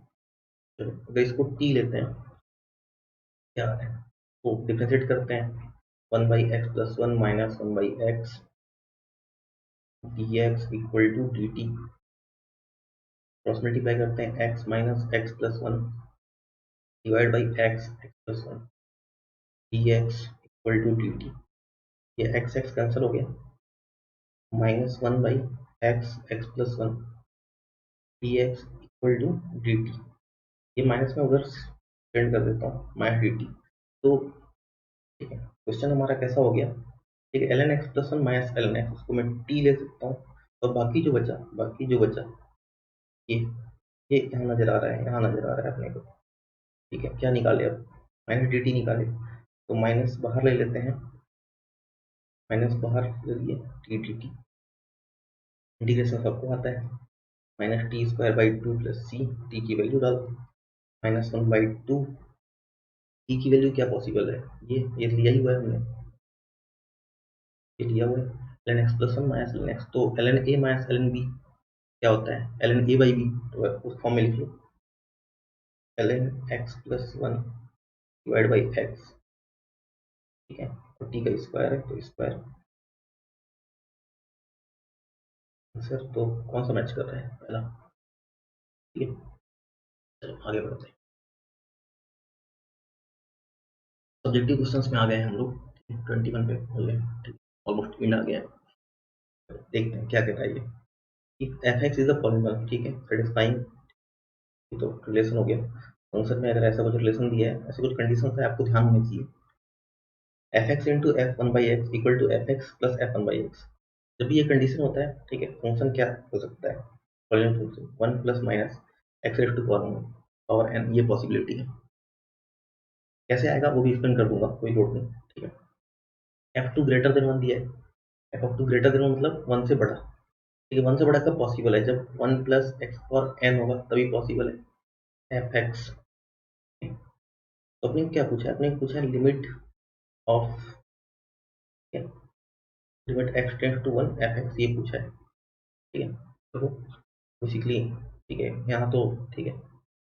चलो अगर इसको टी लेते हैं, क्या है, तो डिफ्रेंशिएट करते हैं, 1/x plus one minus 1/x dx equal to D T, cross multiply करते हैं, x minus X plus one divide by X X plus one dx equal to D T, ये एक्स एक्स कैंसिल हो गया, minus 1/x X plus one dx equal to D T, ये माइनस में उधर सेंड कर देता हूँ, माइनस डी टी, तो ठीक है। क्वेश्चन हमारा कैसा हो गया, ठीक है, L N X plus one minus L N X, उसको मैं टी ले सकता हूँ, और बाकी जो बचा ये ये यहाँ नजर आ रहा है, यहाँ नजर आ रहा है अपने को, ठीक है। क्या निकाले अब, माइनस डी टी निकाले, तो माइनस बाहर ले लेते हैं, माइनस बाहर ले लिए, टी डी टी, इंटीग्रेशन सबको आता है, minus T square by two plus C, T की वैल्यू डाल, माइनस 1/2, टी की वैल्यू क्या पॉसिबल है, ये लिया ही हुआ है हमने, ये लिया हुआ है L N X plus one minus L N X, तो L N A minus L N B क्या होता है, L N A by B, तो उस फॉर्म में लिख लो, L N X plus one divide by X, ठीक है, और टी का स्क्वायर है, तो स्क्वायर आंसर, तो कौन सा मैच कर रहा है, पहला, ठीक है। चलो आगे बढ़ते हैं, सब्जेक्टिव क्वेश्चंस में आ गए हैं हम लोग, 21 पे हो गए, ठीक, ऑलमोस्ट एंड आ गया है। देखते हैं क्या कहता है ये, if F x is a polynomial, ठीक है, सेटिस्फाइंग, ये तो रिलेशन हो गया, फंक्शन में अगर ऐसा कुछ रिलेशन दिया है, ऐसे कुछ कंडीशन है, आपको ध्यान होनी चाहिए, F X into F one by x equal to F X plus F one by X, जब भी ये कंडीशन होता है, ठीक है, फंक्शन क्या हो सकता है, polynomial function one plus minus X raise to power N, ये पॉसिबिलिटी है, कैसे आएगा वो भी एक्सप्लेन कर दूंगा, कोई लोड नहीं, ठीक है। F two greater than one दिया है, F of two greater than one मतलब वन से बड़ा, ठीक है, वन से बड़ा कब पॉसिबल है, जब one plus X power N होगा तभी पॉसिबल है, एफ एक्स, तो अपने क्या पूछा है, अपने पूछा है limit of limit X tends to 1 F X, ये पूछा है। ठीक है, तो बेसिकली ठीक है यहाँ तो ठीक है,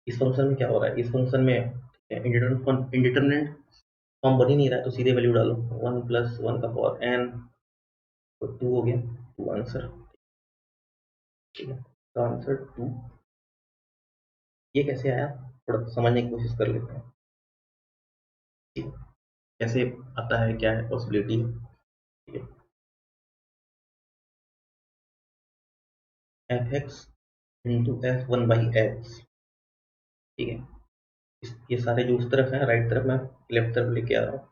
इस फंक्शन में क्या हो रहा है, इस फंक्शन में इंडिटरमिनेट फॉर्म बन ही नहीं रहा है, तो सीधे वैल्यू डालो 1 + 1 का पावर n, तो 2 हो गया, 2 आंसर। ठीक है, तो आंसर 2। ये कैसे आया, थोड़ा समझने की कोशिश कर लेते हैं। ठीक है, कैसे आता है, क्या है पॉसिबिलिटी है। ठीक है, F X into F 1/x। ठीक है, ये सारे जो उस तरफ है राइट तरफ, मैं लेफ्ट तरफ लेके आ रहा हूँ,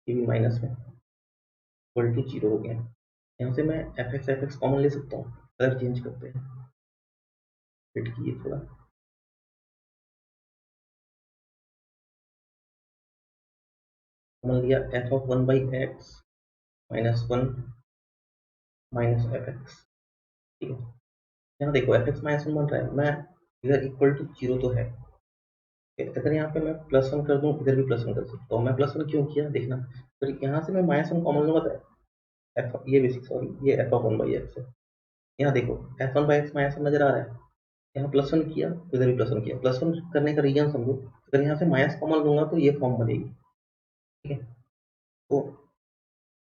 ये भी माइनस में इक्वल टू 0 हो गया। यहाँ से मैं एफ एक्स कॉमन ले सकता हूँ, कलर चेंज करते हैं, फिट किए थोड़ा, कॉमन लिया F of 1/x -1 minus F x. ठीक है, यहाँ देखो एफ एक्स -1 बन रहा है, मैं इधर इक्वल टू 0 तो है, अगर यहाँ पे मैं +1 कर दूं, इधर भी +1 कर सकता हूँ। मैं +1 क्यों किया देखना, फिर यहाँ से मैं -1 कॉमन लूंगा तो एफ, ये बेसिक सॉरी, ये एफ ऑफ 1/x है। यहाँ देखो f1/x -1 नजर आ रहा है, यहाँ +1 किया, इधर भी +1 किया, +1 करने का रीजन समझो, अगर यहाँ से माइनस कॉमन लूंगा तो ये फॉर्म बनेगी। ठीक है, तो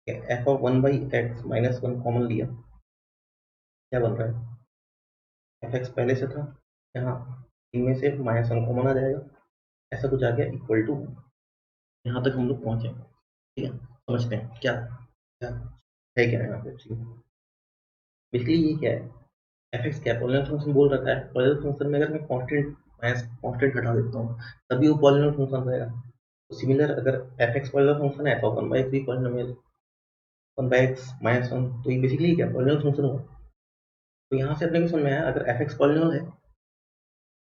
एफ ऑफ 1/x -1 कॉमन लिया, क्या बन रहा है, एफ एक्स पहले से था, यहाँ इनमें से -1 कॉमन आ जाएगा, ऐसा कुछ आ गया इक्वल टू, यहाँ तक हम लोग पहुंचे। ठीक है, समझते हैं क्या क्या है, क्या है यहाँ पे। बेसिकली ये क्या है, एफ एक्स क्या है, पॉलिनॉमियल फंक्शन बोल रखा है, पॉलिनॉमियल फंक्शन में अगर मैं कांस्टेंट हटा देता हूँ तभी वो पॉलिनॉमियल फंक्शन रहेगा। तो सिमिलर, अगर एफ एक्स पॉलिनॉमियल फंक्शन है, एफ ऑफ 1/x भी पॉलिनॉमियल 1/x -1, तो ये बेसिकली क्या पॉलिनॉमियल फंक्शन हुआ। तो यहाँ से अपने को समझ में आया, अगर एफ एक्स पॉलिनॉमियल है,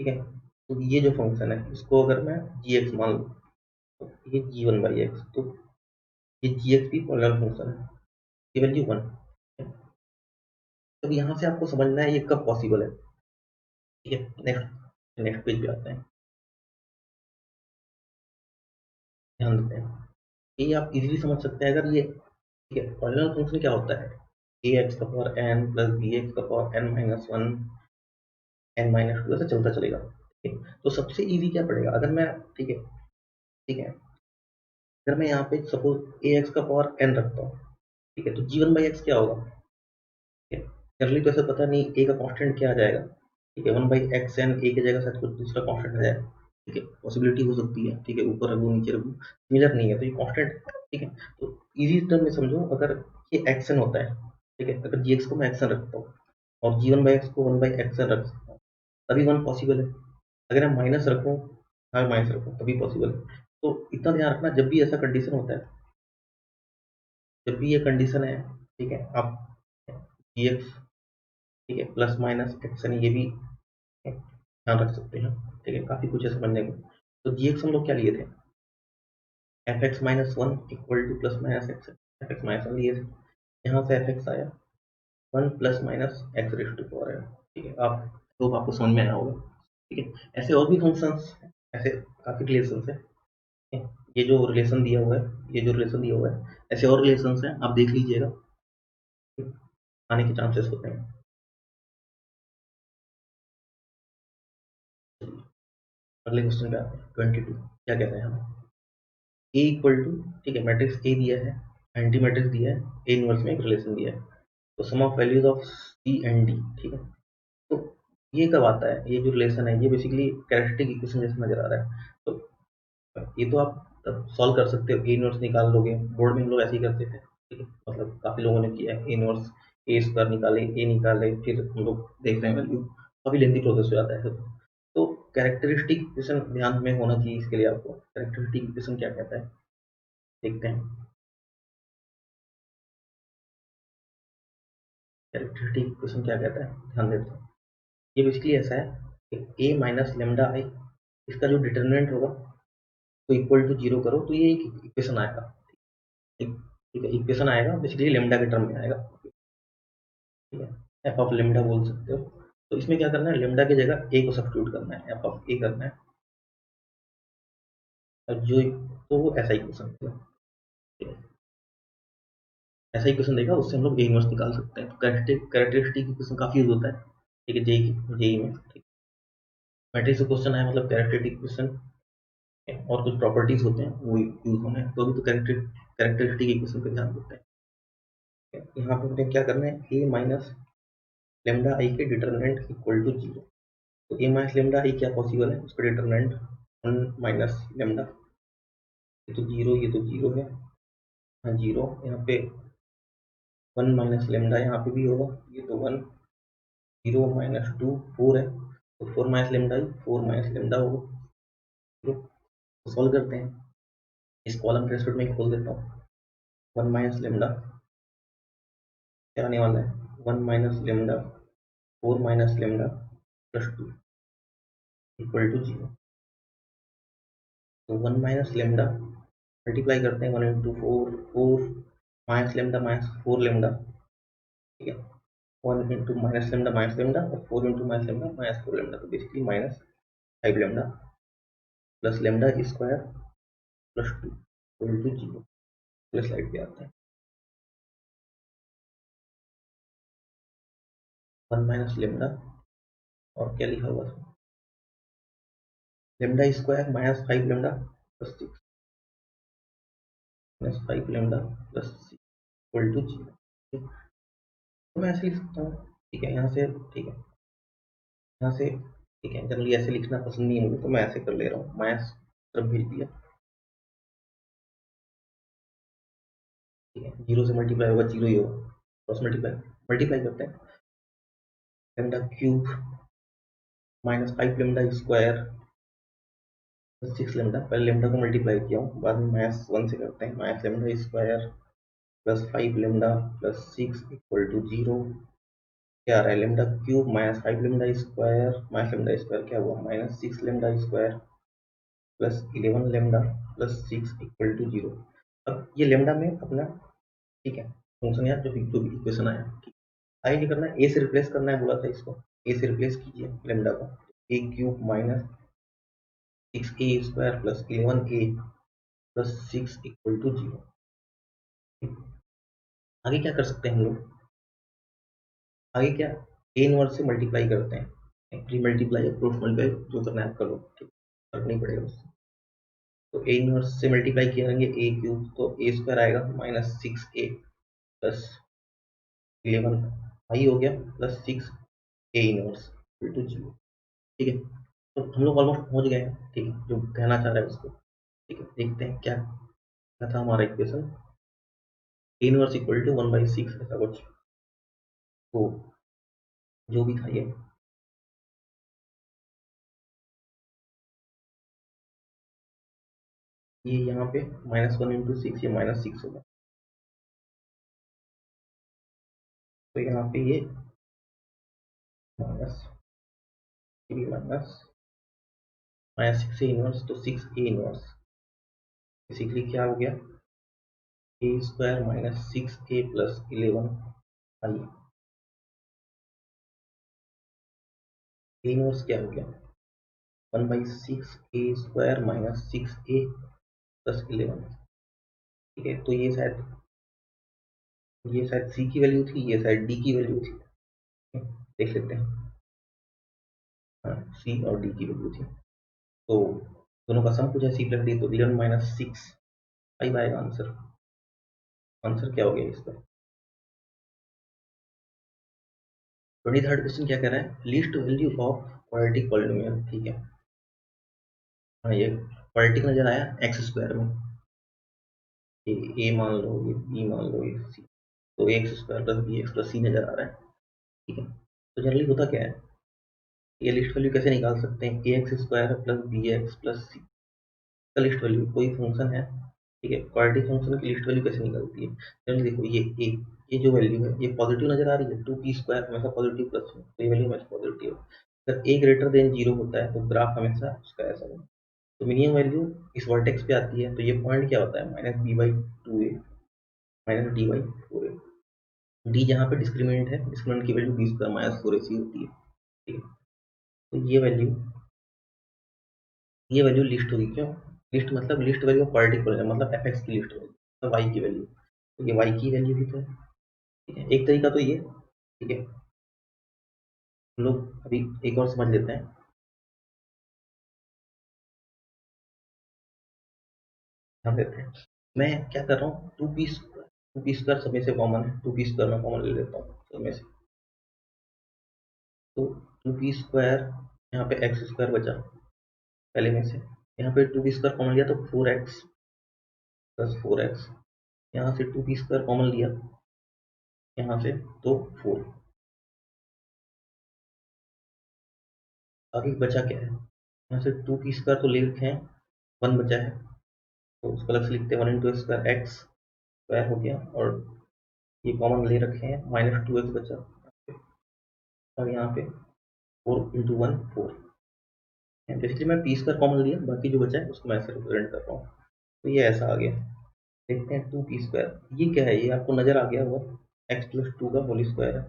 ठीक है, तो ये जो फंक्शन है इसको अगर मैं जी एक्स मान लूँ, तो ये g1/x, तो ये जी एक्स भी पॉलिनॉमियल फंक्शन है, ये वैल्यू 1। तो यहाँ से आपको समझना है ये कब पॉसिबल है। ठीक है, नेक्स्ट नेक्स्ट पेज पे आते हैं, ध्यान देते हैं, ये आप इजीली समझ सकते हैं अगर ये, ठीक है, पॉलिनॉमियल फंक्शन क्या होता है, ए एक्स का power n plus B X का पावर n-1 n-2 ऐसा चलता चलेगा। ठीक है, तो सबसे इजी क्या पड़ेगा, अगर मैं, ठीक है, ठीक है, अगर मैं यहाँ पे सपोज ए एक्स का पावर n रखता हूँ, ठीक है, तो g1/x क्या होगा। ठीक है, जनरली तो ऐसा पता नहीं ए का कांस्टेंट क्या आ जाएगा। ठीक है, 1/xn, ए की जगह शायद कुछ दूसरा कांस्टेंट आ जाए। ठीक है, पॉसिबिलिटी हो सकती है, ठीक है, ऊपर रखूँ नीचे रखूँ, सिमिलर नहीं है तो ये कांस्टेंट। ठीक है, तो इजी टर्म में समझो, अगर ये एक्सन होता है, ठीक है, अगर जी एक्स को मैं एक्सन रखता हूँ और g1/x को 1/xn रख सकता हूँ, तभी 1 पॉसिबल है। अगर मैं माइनस रखूँ, हाँ माइनस रखूँ तभी पॉसिबल है। तो इतना ध्यान रखना, जब भी ऐसा कंडीशन होता है, जब भी ये कंडीशन है, ठीक है, आप जी एक्स, ठीक है, प्लस माइनस एक्सन, ये भी ध्यान रख सकते हैं। ठीक है, काफी कुछ है समझने को। तो जी एक्स हम लोग क्या लिए थे, F x -1 equal two plus minus x, F x -1 लिए थे, यहाँ से एफ एक्स आया 1 + -x⁴ है। ठीक है, आप तो आपको समझ में आया होगा। ठीक है, ऐसे और भी फंक्शंस, ऐसे काफी रिलेशंस है। ठीक है, ये जो रिलेशन दिया हुआ है, ये जो रिलेशन दिया हुआ है, ऐसे और रिलेशंस हैं, आप देख लीजिएगा, आने के चांसेस होते हैं। अगले क्वेश्चन पे आते हैं, 22, क्या कहते हैं हम, ए इक्वल टू, ठीक है, मैट्रिक्स ए दिया है, एंटी मैट्रिक्स दिया है, ए इनवर्स में एक रिलेशन दिया है, तो sum of values of C and D. ठीक है, तो ये कब आता है, ये जो रिलेशन है ये बेसिकली कैरेक्टरिस्टिक इक्वेशन जैसा नजर आ रहा है। तो ये तो आप तब सॉल्व कर सकते हो, ए इनवर्स निकाल लोगे, बोर्ड में हम लोग ऐसे ही करते थे। ठीक है, मतलब काफी लोगों ने किया है, ए इनवर्स A² निकाले, ए निकाले, फिर हम लोग देख रहे हैं वैल्यू, काफी लेंथी प्रोसेस हो जाता है। तो कैरेक्टरिस्टिक इक्वेशन ध्यान में होना चाहिए, इसके लिए आपको कैरेक्टरिस्टिक इक्वेशन क्या कहता है देखते हैं। कैरेक्टरिस्टिक इक्वेशन क्या कहता है, ध्यान देते हैं। ये बेसिकली ऐसा है कि a माइनस लेमडा आई, इसका जो डिटर्मिनेंट होगा तो इक्वल टू 0 करो, तो ये एक इक्वेशन आएगा। ठीक है, इक्वेशन आएगा बेसिकली लेमडा के टर्म में आएगा। ठीक है, एफ ऑफ लेमडा बोल सकते हो। तो इसमें क्या करना है, लेमडा की जगह ए को सब्स्टिट्यूट करना है, एफ ऑफ ए करना है। अब जो तो वो ऐसा ही क्वेश्चन देगा, ऐसा ही क्वेश्चन देगा, उससे हम लोग ए इनवर्स निकाल सकते हैं। तो कैरेक्टरिस्टिक क्वेश्चन काफी यूज होता है, ठीक है, जेई में, ठीक। मैट्रिक्स से क्वेश्चन आया मतलब कैरेक्टरिस्टिक क्वेश्चन और कुछ प्रॉपर्टीज होते हैं वो यूज होने हैं। तो अभी तो कैरेक्टरिस्टिक इक्वेशन पे ध्यान देते हैं। यहाँ पे हमें क्या करना है, ए माइनस लेमडा आई के डिटरमिनेंट इक्वल टू जीरो। तो ए माइनस लेमडा आई क्या पॉसिबल है, उसका डिटरमिनेंट वन माइनस लेमडा, ये तो जीरो है, हाँ जीरो। यहाँ पे वन माइनस लेमडा यहाँ पे भी होगा, ये तो one, zero minus two four है, तो four minus lambda I, four minus lambda होगा जीरो। तो सॉल्व करते हैं, इस कॉलम के रेस्पेक्ट में खोल देता हूँ। वन माइनस लेमडा क्या आने वाला है, one minus lambda four minus lambda plus two equal to zero. तो वन माइनस लेमडा मल्टीप्लाई करते हैं, one into four, four minus lambda minus four lambda, ठीक है, वन इंटू माइनस लेमडा और four into minus four lambda, तो basically minus five lambda plus lambda square plus two equal to zero. Plus light पे आता है, वन माइनस लेमडा और क्या लिखा हुआ था, lambda square minus five lambda plus six, minus five lambda plus six equal to zero. तो मैं ऐसे लिख सकता हूँ, ठीक है, यहाँ से, ठीक है, यहाँ से, ठीक है, जनरली ऐसे लिखना पसंद नहीं है मुझे, तो मैं ऐसे कर ले रहा हूँ, माइनस तरफ भेज दिया, ठीक है, जीरो से मल्टीप्लाई होगा जीरो ही होगा, क्रॉस मल्टीप्लाई, मल्टीप्लाई करते हैं, lambda cube minus five lambda square six lambda, पहले लेमडा को मल्टीप्लाई किया हूँ, बाद में माइनस वन से करते हैं, minus lambda square plus five lambda plus six equal to zero. क्या आ रहा है, lambda cube minus five lambda square, minus lambda square क्या हुआ, minus six lambda square plus eleven lambda plus six equal to zero. अब ये लेमडा में अपना, ठीक है, फंक्शन यार जो भी इक्वेशन आया, आगे क्या करना है, ए से रिप्लेस करना है, बोला था इसको, ए से रिप्लेस कीजिए लेमडा को, A cube minus six A square plus eleven A plus six equal to zero. आगे क्या कर सकते हैं हम लोग, आगे क्या, ए इनवर्स से मल्टीप्लाई करते हैं, प्री मल्टीप्लाई क्रॉस मल्टीप्लाई जो करना है आप करो, ठीक, फर्क नहीं पड़ेगा उससे। तो ए इनवर्स से मल्टीप्लाई करेंगे, ए क्यूब तो ए स्क्वायर आएगा minus six A plus eleven I हो गया plus six A inverse equal to zero, ठीक है। तो हम लोग ऑलमोस्ट पहुंच गए हैं, ठीक है, जो कहना चाह रहा है उसको, ठीक है, देखते हैं क्या क्या था हमारा equation, A inverse equal to one by six ऐसा कुछ, तो जो भी था ये यहाँ पे माइनस वन इंटू सिक्स, ये माइनस सिक्स होगा, तो यहाँ पे ये माइनस, ये minus minus six A inverse, तो सिक्स ए इनवर्स बेसिकली क्या हो गया, A square minus six A plus eleven I, A inverse क्या हो गया, one by six A square minus six A plus eleven, ठीक है। तो ये शायद सी की वैल्यू थी, ये शायद डी की वैल्यू थी, देख लेते हैं, हाँ सी और डी की वैल्यू थी, तो दोनों का सम कुछ ऐसी लग रही है, तो इलेवन माइनस सिक्स फाइव आएगा आंसर। आंसर क्या हो गया इसका, 23rd क्वेश्चन क्या कह रहा है, list value of quadratic polynomial, ठीक है, हाँ ये क्वाड्रेटिक नजर आया एक्स स्क्वायर में, ये ए मान लो, ये बी मान लो, ये सी, तो X square plus B x plus C नजर आ रहा है, ठीक है। तो जनरली होता क्या है, ये लिस्ट वैल्यू कैसे निकाल सकते हैं, A X square plus B x plus C का लिस्ट वैल्यू, कोई फंक्शन है, ठीक है, क्वाड्रेटिक फंक्शन की लिस्ट वैल्यू कैसे निकलती है, जनरली देखो ये ए, ये जो वैल्यू है ये पॉजिटिव नजर आ रही है, टू पी स्क्वायर हमेशा पॉजिटिव प्लस है, तो ये वैल्यू हमेशा पॉजिटिव है। अगर ए ग्रेटर देन जीरो होता है तो ग्राफ हमेशा उसका ऐसा होगा, तो मिनिमम वैल्यू इस वर्टेक्स पे आती है, तो ये पॉइंट क्या होता है, minus B by two A minus D by four A, D जहाँ पे डिस्क्रिमिनेंट है, डिस्क्रिमिनेंट की value B square minus four A C होती है, ठीक है। तो ये वैल्यू लिस्ट होगी क्यों, लिस्ट मतलब लिस्ट वैल्यू ऑफ पर्टिकुलर, मतलब एफ एक्स की लिस्ट वैल्यू, तो वाई की वैल्यू, तो ये वाई की वैल्यू भी तो है, ठीक है। एक तरीका तो ये, ठीक है। हम लोग अभी एक और समझ लेते हैं, ध्यान देते हैं। मैं क्या कर रहा हूँ, टू पी स्क्वायर सब में से कॉमन है, टू पी स्क्वायर में कॉमन ले लेता हूँ सब में से। तो टू पी स्क्वायर, यहाँ पे एक्स स्क्वायर बचा पहले में से, यहाँ पे टू पी स्क्वायर कॉमन लिया तो four x plus four x, यहाँ से टू पी स्क्वायर कॉमन लिया यहाँ से, तो फोर। आगे बचा क्या है, यहाँ से टू पी स्क्वायर तो ले रखे हैं, वन बचा है, तो उसको अलग से लिखते हैं, one into square x square हो गया, और ये कॉमन ले रखे हैं, माइनस टू एक्स बचा, और यहाँ पे four into one four. Basically मैं पी स्क्वायर कॉमन लिया, बाकी जो बचा है उसको मैं ऐसे रिप्रेजेंट कर रहा हूँ, तो ये ऐसा आ गया। देखते हैं टू पी स्क्वायर ये क्या है, ये आपको नजर आ गया होगा, एक्स प्लस टू का होल स्क्वायर है।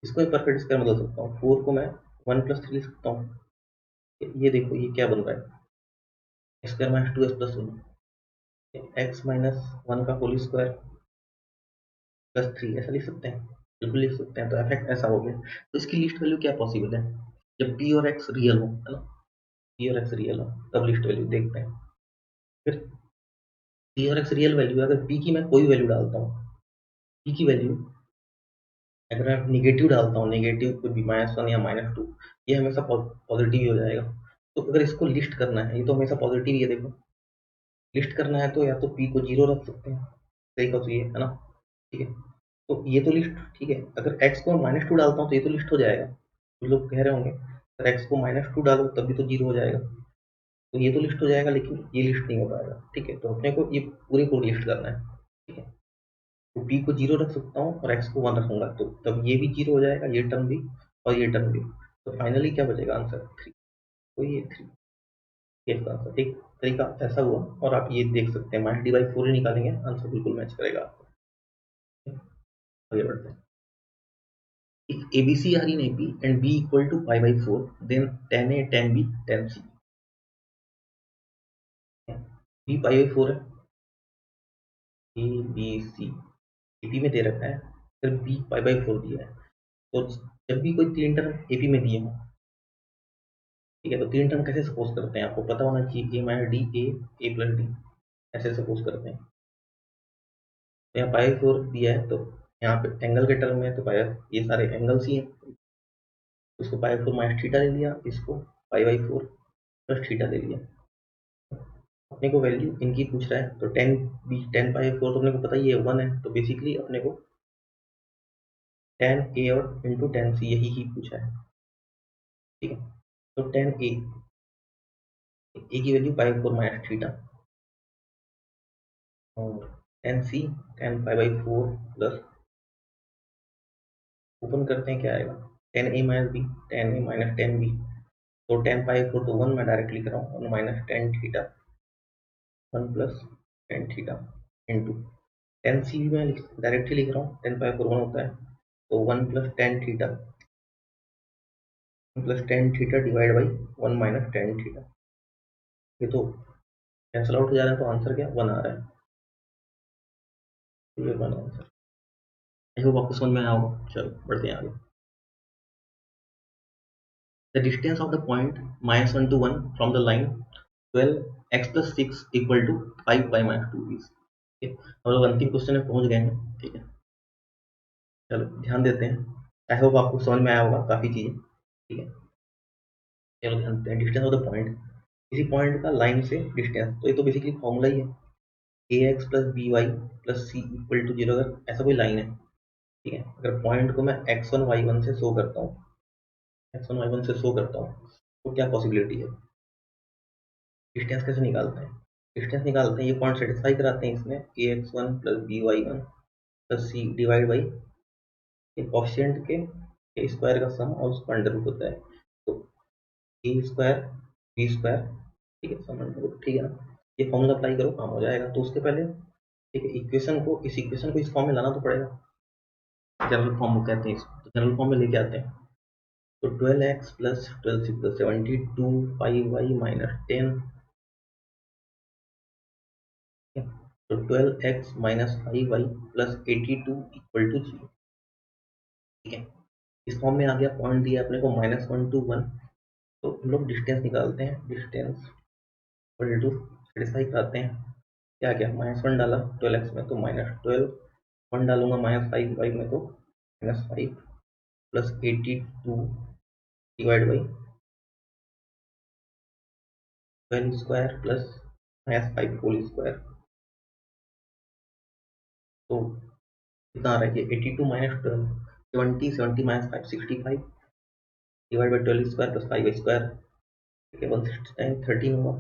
इसको मैं परफेक्ट स्क्वायर में बदल सकता हूँ, फोर को मैं वन प्लस थ्री लिख सकता हूँ। ये देखो ये क्या बन रहा है, square minus two x plus one, x minus one का होल स्क्वायर प्लस थ्री, ऐसा लिख सकते हैं, बिल्कुल लिख सकते हैं। तो एफ ऐसा हो गया। तो इसकी लिस्ट वैल्यू क्या पॉसिबल है, जब पी और एक्स रियल हो, है ना, पी और एक्स रियल हो तब लिस्ट वैल्यू देखते हैं। फिर पी और एक्स रियल वैल्यू, अगर पी की मैं कोई वैल्यू डालता हूँ, पी की वैल्यू अगर मैं निगेटिव डालता हूँ, निगेटिव कोई भी माइनस वन या माइनस टू, ये हमेशा पॉजिटिव ही हो जाएगा। तो अगर इसको लिस्ट करना है, ये तो हमेशा पॉजिटिव ही है, देखो लिस्ट करना है तो या तो पी को जीरो रख सकते हैं, सही का तो ये है ना, ठीक है। तो ये तो लिस्ट, ठीक है। अगर एक्स को माइनस टू डालता हूँ तो ये तो लिस्ट हो जाएगा, तो लोग कह रहे होंगे अगर एक्स को माइनस टू डालो तब भी तो जीरो हो जाएगा, तो ये तो लिस्ट हो जाएगा, लेकिन ये लिस्ट नहीं हो पाएगा, ठीक है। तो अपने को ये पूरे को लिस्ट करना है, ठीक है। तो पी को जीरो रख सकता हूँ और एक्स को वन रखूंगा, तो तब ये भी जीरो हो जाएगा, ये टर्म भी और ये टर्म भी। तो फाइनली क्या बचेगा, आंसर थ्री, तो ये थ्री, ये इसका आंसर। एक तरीका ऐसा हुआ, और आप ये देख सकते हैं माइनस डी बाई फोर ही निकालेंगे, आंसर बिल्कुल मैच करेगा आपको। आगे बढ़ते हैं। If ABC are in AP and B equal to pi by 4, then tan A, tan B, tan C. B pi by 4 है, A B C AP में दे रखा है, फिर B pi by 4 दिया है। तो जब भी कोई तीन टर्म AP में दिए हो, ठीक है, तो तीन टर्म कैसे सपोज करते हैं, आपको पता होना चाहिए, ए माइनस डी, ए प्लस डी, ऐसे सपोज करते हैं। तो यहाँ पाई फोर दिया है, तो यहाँ पे एंगल के टर्म में तो पाई, ये सारे एंगल्स ही हैं, इसको पाई फोर माइनस थीटा ले लिया, इसको पाई बाई फोर प्लस थीटा ले लिया। अपने को वैल्यू इनकी पूछ रहा है, तो ten B ten pi four तो अपने को पता ही है वन है, तो बेसिकली अपने को टेन ए और इंटू टेन सी यही ही पूछा है, ठीक है। तो टेन ए की value pi four minus theta, और tan C tan pi by four plus, open करते हैं क्या आएगा, tan A minus B, tan A minus tan B, तो टेन पाई फोर तो वन मैं डायरेक्ट लिख रहा हूँ, one minus tan theta, one plus tan theta into tan C भी मैं डायरेक्ट ही लिख रहा हूँ, टेन पाई फोर वन होता है, तो one plus tan theta, plus tan theta divide by one minus tan theta, ये तो कैंसल आउट हो जा रहा है, तो आंसर क्या वन आ रहा है, तो ये वन आंसर। आई होप आपको समझ में आया होगा। चलो बढ़ते हैं आगे। The distance of the point minus one two one from the line 12 X plus six equal to five by minus two is, हम लोग अंतिम क्वेश्चन में पहुंच गए हैं, ठीक है। चलो ध्यान देते हैं, आई होप आपको समझ में आया होगा काफी चीजें, ठीक है। चलो ध्यान देते हैं, डिस्टेंस ऑफ द पॉइंट, किसी पॉइंट का लाइन से डिस्टेंस, तो ये तो बेसिकली फॉर्मूला ही है, A X plus B Y plus C equal to zero, अगर ऐसा कोई लाइन है, ठीक है। अगर पॉइंट को मैं एक्स वन वाई वन से शो करता हूँ, एक्स वन वाई वन से शो करता हूँ, तो क्या पॉसिबिलिटी है, डिस्टेंस कैसे निकालते हैं, डिस्टेंस निकालते हैं, ये पॉइंट सेटिस्फाई कराते हैं इसमें, A X one plus B Y one plus C divide by coefficient के स्क्वायर का सम और उसका अंडर रूट होता है, तो ए स्क्वायर बी स्क्वायर, ठीक है, सम अंडर रूट, ठीक है ना। ये फॉर्मूला अप्लाई करो, काम हो जाएगा। तो उसके पहले, ठीक है, इक्वेशन को इस फॉर्म में लाना तो पड़ेगा, जनरल फॉर्म कहते हैं इसको, तो जनरल फॉर्म में लेके आते हैं। तो twelve X plus twelve C plus seventy two five Y minus ten ठीक है, तो 12x minus 5y plus 82 equal to 0। ठीक है, इस फॉर्म में आ गया, पॉइंट दिया अपने को -1 to 1, तो हम लोग डिस्टेंस निकालते हैं। डिस्टेंस इक्वल टू सेटिस्फाई कराते हैं। क्या क्या, -1 डाला 12x में तो -12, 1 डालूंगा -5y में तो -5 plus 82 divide by 12 square plus -5 whole square. तो कितना आ रहा है, 82 minus 12, 70, 70 minus 5, 65 divide by 12 square plus 5 square. ठीक है, 169, 13 हुआ।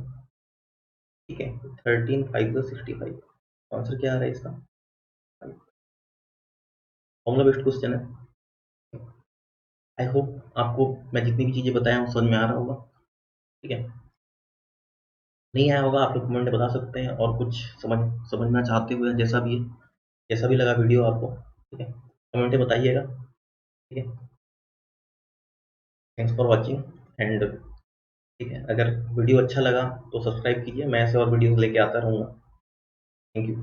ठीक है, 13, 5 प्लस 65, आंसर क्या आ रहा है इसका, फॉर्मूला बेस्ड क्वेश्चन है। आई होप आपको मैं जितनी भी चीज़ें बताया हूँ समझ में आ रहा होगा। ठीक है, नहीं आया होगा आप लोग कमेंट में बता सकते हैं, और कुछ समझना चाहते हुए जैसा भी है, जैसा भी लगा वीडियो आपको, ठीक है, कमेंट में बताइएगा। ठीक है, थैंक्स फॉर वॉचिंग एंड, ठीक है, अगर वीडियो अच्छा लगा तो सब्सक्राइब कीजिए, मैं ऐसे और वीडियोस लेके आता रहूँगा। Thank you.